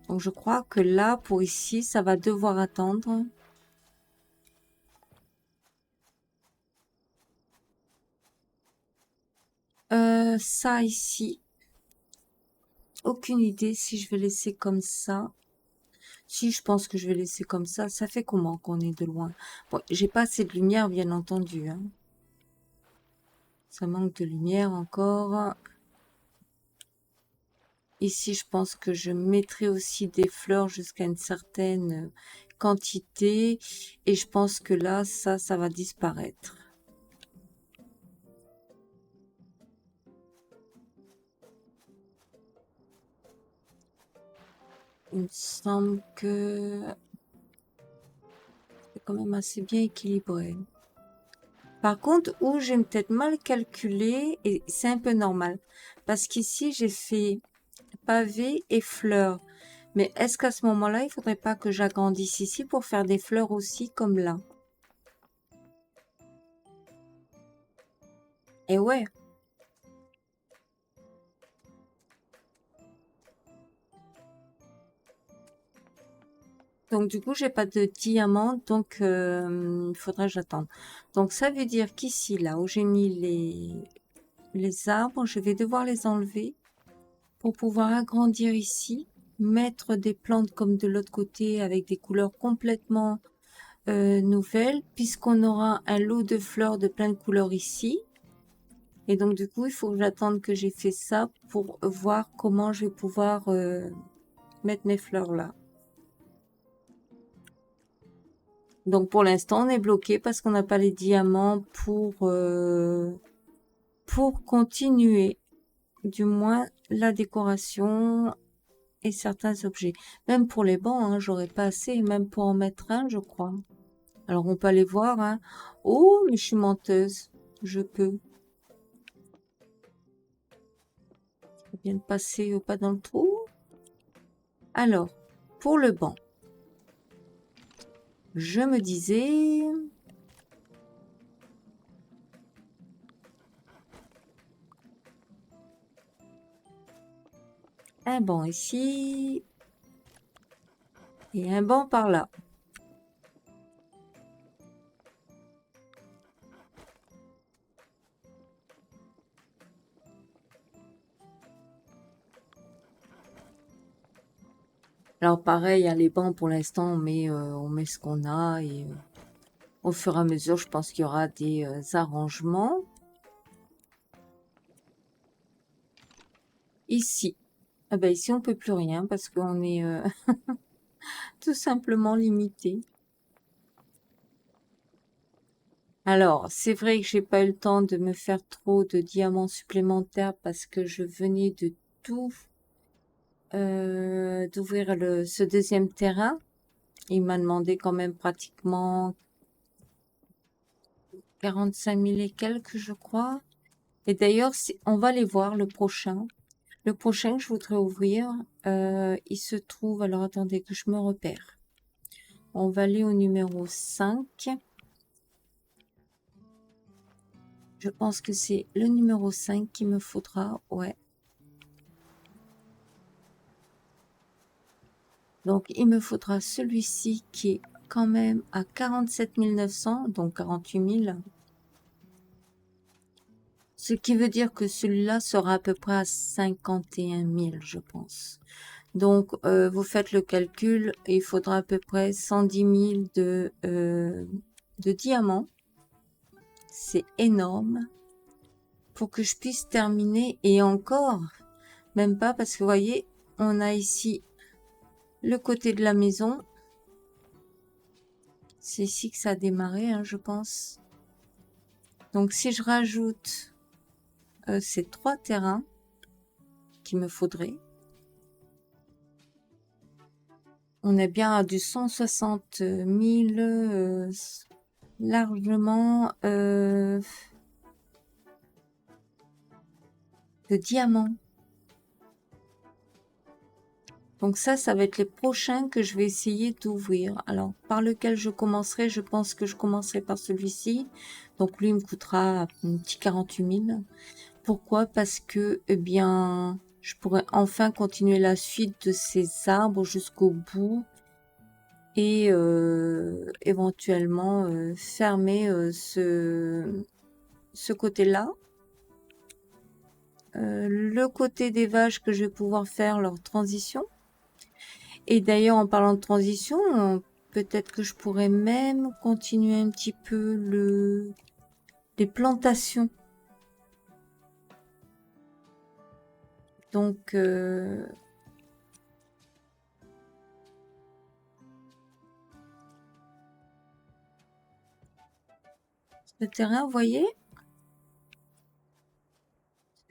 Donc je crois que là, pour ici, ça va devoir attendre. Ça ici, aucune idée si je vais laisser comme ça. Si je pense que je vais laisser comme ça fait comment qu'on est de loin? Bon, j'ai pas assez de lumière, bien entendu, hein. Ça manque de lumière encore. Ici, je pense que je mettrai aussi des fleurs jusqu'à une certaine quantité. Et je pense que là, ça va disparaître. Il me semble que c'est quand même assez bien équilibré. Par contre, où j'ai peut-être mal calculé, et c'est un peu normal, parce qu'ici, j'ai fait pavé et fleurs. Mais est-ce qu'à ce moment-là, il faudrait pas que j'agrandisse ici pour faire des fleurs aussi comme là? Et ouais. Donc du coup, j'ai pas de diamant, donc il faudrait que j'attende. Donc ça veut dire qu'ici, là où j'ai mis les arbres, je vais devoir les enlever pour pouvoir agrandir ici, mettre des plantes comme de l'autre côté avec des couleurs complètement nouvelles, puisqu'on aura un lot de fleurs de plein de couleurs ici. Et donc du coup, il faut que j'attende que j'ai fait ça pour voir comment je vais pouvoir mettre mes fleurs là. Donc pour l'instant, on est bloqué parce qu'on n'a pas les diamants pour continuer, du moins la décoration et certains objets. Même pour les bancs, hein, j'aurais pas assez, même pour en mettre un, je crois. Alors on peut aller voir, hein. Oh, mais je suis menteuse. Je peux. Je viens de passer au pas dans le trou. Alors, pour le banc, je me disais... Un banc ici et un banc par là. Alors pareil, hein, les bancs pour l'instant on met ce qu'on a et au fur et à mesure je pense qu'il y aura des arrangements. Ici, ah ben ici on peut plus rien parce qu'on est tout simplement limité. Alors c'est vrai que j'ai pas eu le temps de me faire trop de diamants supplémentaires parce que je venais de tout d'ouvrir ce deuxième terrain. Il m'a demandé quand même pratiquement 45 000 et quelques, je crois. Et d'ailleurs, on va les voir le prochain. Le prochain que je voudrais ouvrir, il se trouve... Alors attendez que je me repère. On va aller au numéro 5. Je pense que c'est le numéro 5 qu'il me faudra. Ouais. Donc, il me faudra celui-ci qui est quand même à 47 900, donc 48 000. Ce qui veut dire que celui-là sera à peu près à 51 000, je pense. Donc, vous faites le calcul, il faudra à peu près 110 000 de diamants. C'est énorme pour que je puisse terminer. Et encore, même pas parce que vous voyez, on a ici le côté de la maison. C'est ici que ça a démarré, hein, je pense. Donc, si je rajoute ces 3 terrains qu'il me faudrait, on est bien à du 160 000 largement de diamants. Donc ça va être les prochains que je vais essayer d'ouvrir. Alors, par lequel je commencerai, je pense que je commencerai par celui-ci. Donc lui, il me coûtera un petit 48 000. Pourquoi? Parce que, eh bien, je pourrais enfin continuer la suite de ces arbres jusqu'au bout et éventuellement fermer ce côté-là. Le côté des vaches que je vais pouvoir faire leur transition. Et d'ailleurs, en parlant de transition, peut-être que je pourrais même continuer un petit peu les plantations. Donc, ce terrain, vous voyez,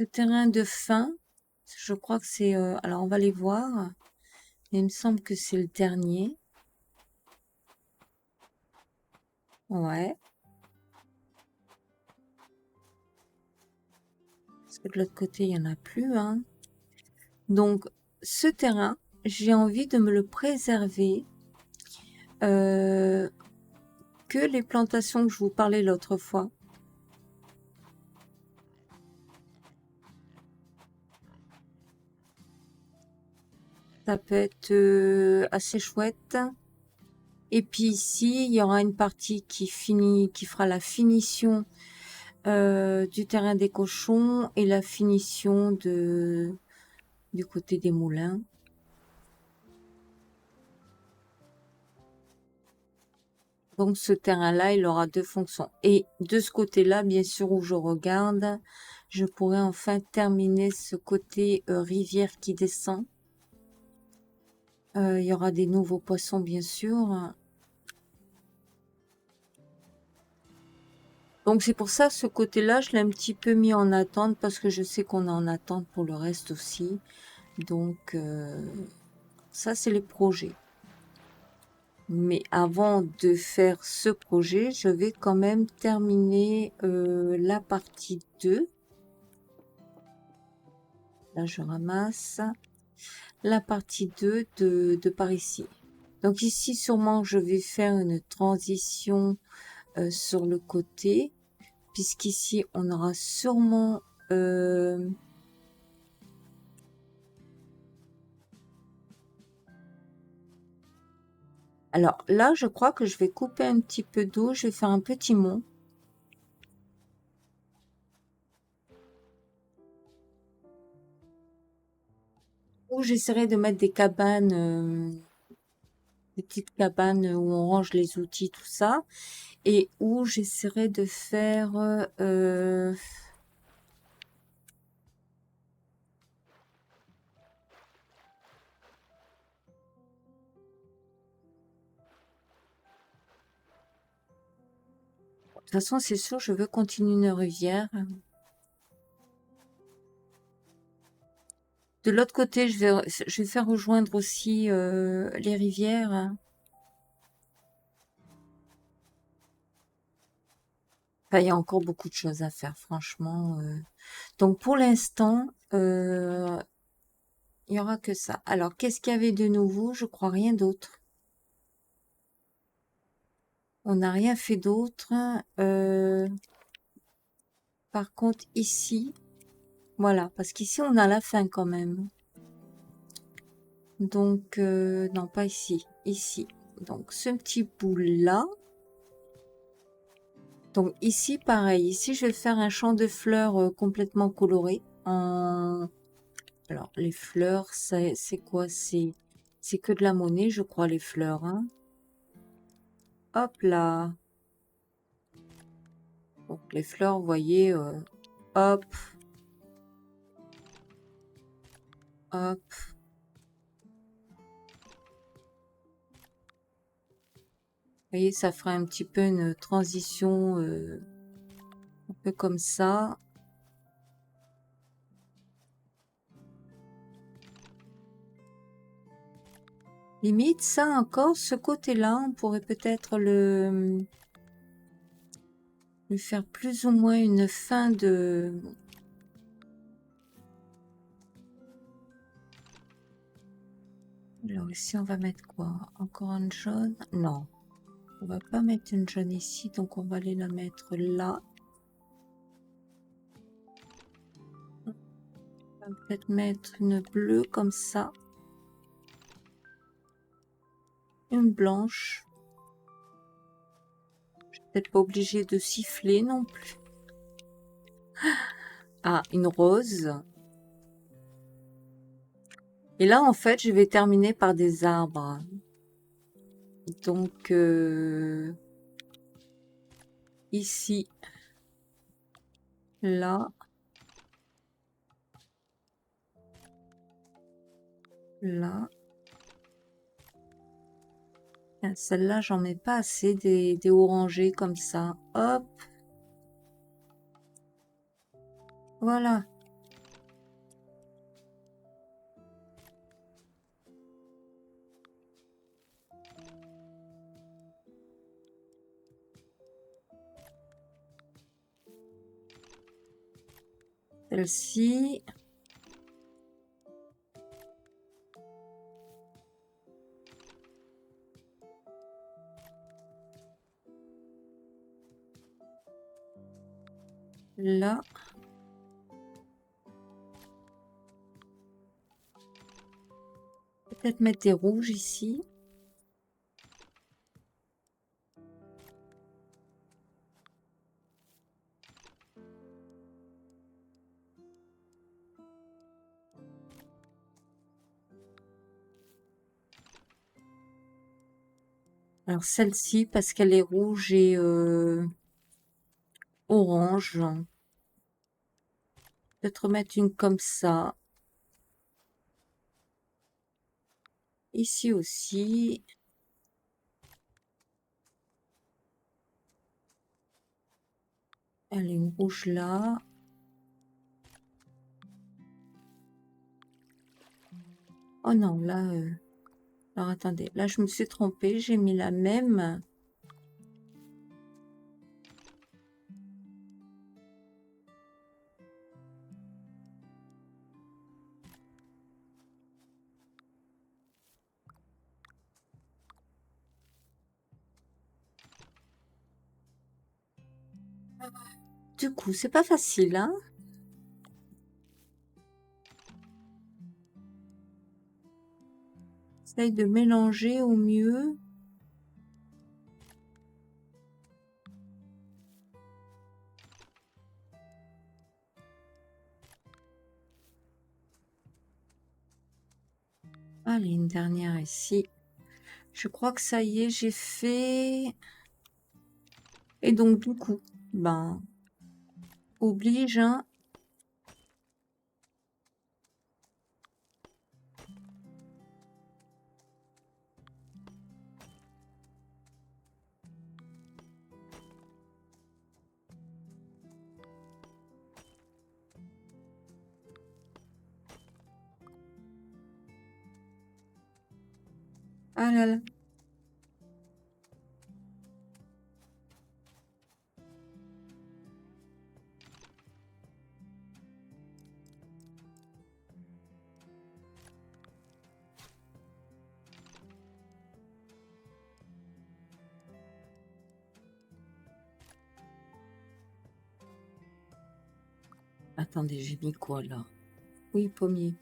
ce terrain de fin, je crois que c'est... alors, on va les voir. Mais il me semble que c'est le dernier. Ouais. Parce que de l'autre côté, il n'y en a plus, hein. Donc, ce terrain, j'ai envie de me le préserver. Que les plantations que je vous parlais l'autre fois. Ça peut être assez chouette. Et puis ici, il y aura une partie qui fera la finition du terrain des cochons et la finition du côté des moulins. Donc ce terrain-là, il aura deux fonctions. Et de ce côté-là, bien sûr, où je regarde, je pourrais enfin terminer ce côté rivière qui descend. Il y aura des nouveaux poissons, bien sûr. Donc c'est pour ça, ce côté-là, je l'ai un petit peu mis en attente parce que je sais qu'on est en attente pour le reste aussi. Donc ça, c'est les projets. Mais avant de faire ce projet, je vais quand même terminer la partie 2. Là, je ramasse la partie 2 de par ici. Donc ici, sûrement, je vais faire une transition sur le côté, puisqu'ici, on aura sûrement... Alors là, je crois que je vais couper un petit peu d'eau, je vais faire un petit mont. Où j'essaierai de mettre des cabanes, des petites cabanes où on range les outils, tout ça. Et où j'essaierai de faire... De toute façon, c'est sûr, je veux continuer une rivière. De l'autre côté, je vais faire rejoindre aussi les rivières. Enfin, il y a encore beaucoup de choses à faire, franchement. Donc, pour l'instant, il n'y aura que ça. Alors, qu'est-ce qu'il y avait de nouveau? Je crois rien d'autre. On n'a rien fait d'autre. Par contre, ici, voilà, parce qu'ici, on a la fin quand même. Donc, non, pas ici, ici. Donc, ce petit bout-là. Donc, ici, pareil. Ici, je vais faire un champ de fleurs complètement coloré. Alors, les fleurs, c'est quoi? C'est que de la monnaie, je crois, les fleurs. Hein. Hop là. Donc, les fleurs, vous voyez, hop, hop. Vous voyez, ça fera un petit peu une transition un peu comme ça. Limite, ça encore, ce côté-là, on pourrait peut-être le faire plus ou moins une fin de... Alors ici, on va mettre quoi? Encore un jaune? Non, on va pas mettre une jaune ici, donc on va aller la mettre là. On va peut-être mettre une bleue comme ça. Une blanche. Je suis peut-être pas obligée de siffler non plus. Ah, une rose. Et là, en fait, je vais terminer par des arbres. Donc, ici, là, là. Ah, celle-là, j'en mets pas assez des orangés comme ça. Hop, voilà. Celle-ci. Là. Peut-être mettre des rouges ici. Alors celle-ci, parce qu'elle est rouge et orange. Peut-être mettre une comme ça. Ici aussi. Elle est une rouge là. Oh non, là... Alors attendez, là je me suis trompée, j'ai mis la même. Du coup, c'est pas facile, hein? Essaye de mélanger au mieux. Allez, une dernière ici. Je crois que ça y est, j'ai fait... Et donc, du coup, ben, oblige, hein. Ah là là. Attendez, j'ai mis quoi là? Oui, pommier.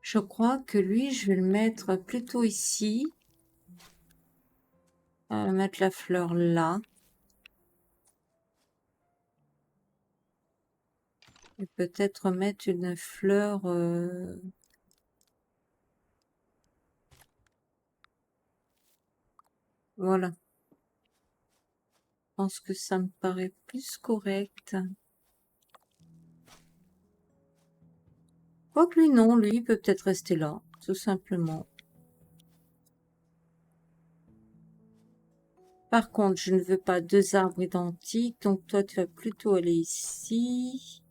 Je crois que lui, je vais le mettre plutôt ici. Mettre la fleur là. Et peut-être mettre une fleur... Voilà. Je pense que ça me paraît plus correct. Quoique lui, non. Lui, il peut peut-être rester là. Tout simplement. Par contre, je ne veux pas deux arbres identiques, donc toi, tu vas plutôt aller ici.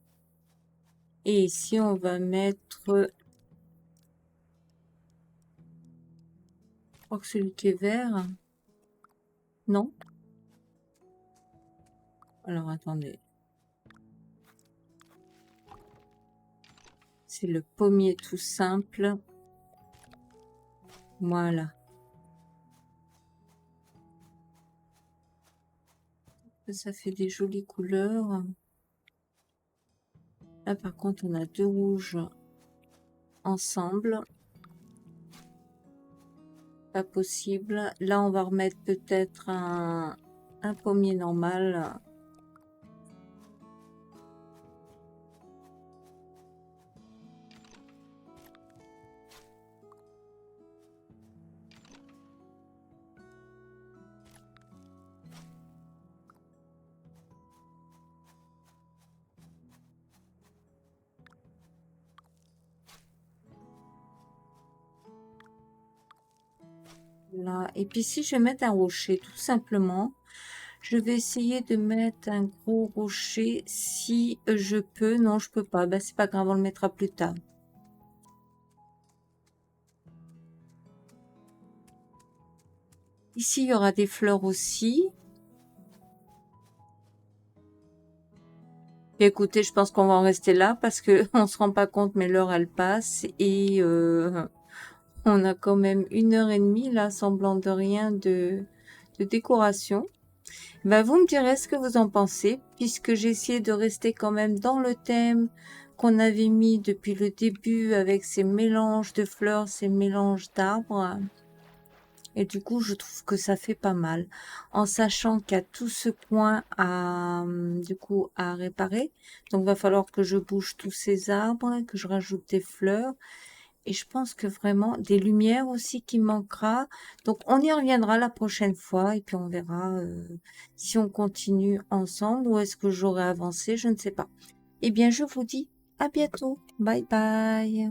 Et ici, on va mettre... Je crois que celui qui est vert... Non? Alors, attendez. C'est le pommier tout simple. Voilà. Ça fait des jolies couleurs. Là, par contre, on a deux rouges ensemble. Pas possible. Là, on va remettre peut-être un pommier normal. Là. Et puis ici, je vais mettre un rocher, tout simplement. Je vais essayer de mettre un gros rocher si je peux. Non, je peux pas. Ben, c'est pas grave, on le mettra plus tard. Ici, il y aura des fleurs aussi. Et écoutez, je pense qu'on va en rester là parce que on se rend pas compte, mais l'heure, elle passe. Et on a quand même 1 heure et demie, là, semblant de rien, de décoration. Ben, vous me direz ce que vous en pensez, puisque j'ai essayé de rester quand même dans le thème qu'on avait mis depuis le début avec ces mélanges de fleurs, ces mélanges d'arbres. Et du coup, je trouve que ça fait pas mal. En sachant qu'il y a tout ce coin du coup, à réparer. Donc, va falloir que je bouge tous ces arbres, que je rajoute des fleurs. Et je pense que vraiment, des lumières aussi qui manquera. Donc, on y reviendra la prochaine fois. Et puis, on verra si on continue ensemble ou est-ce que j'aurai avancé. Je ne sais pas. Eh bien, je vous dis à bientôt. Bye bye.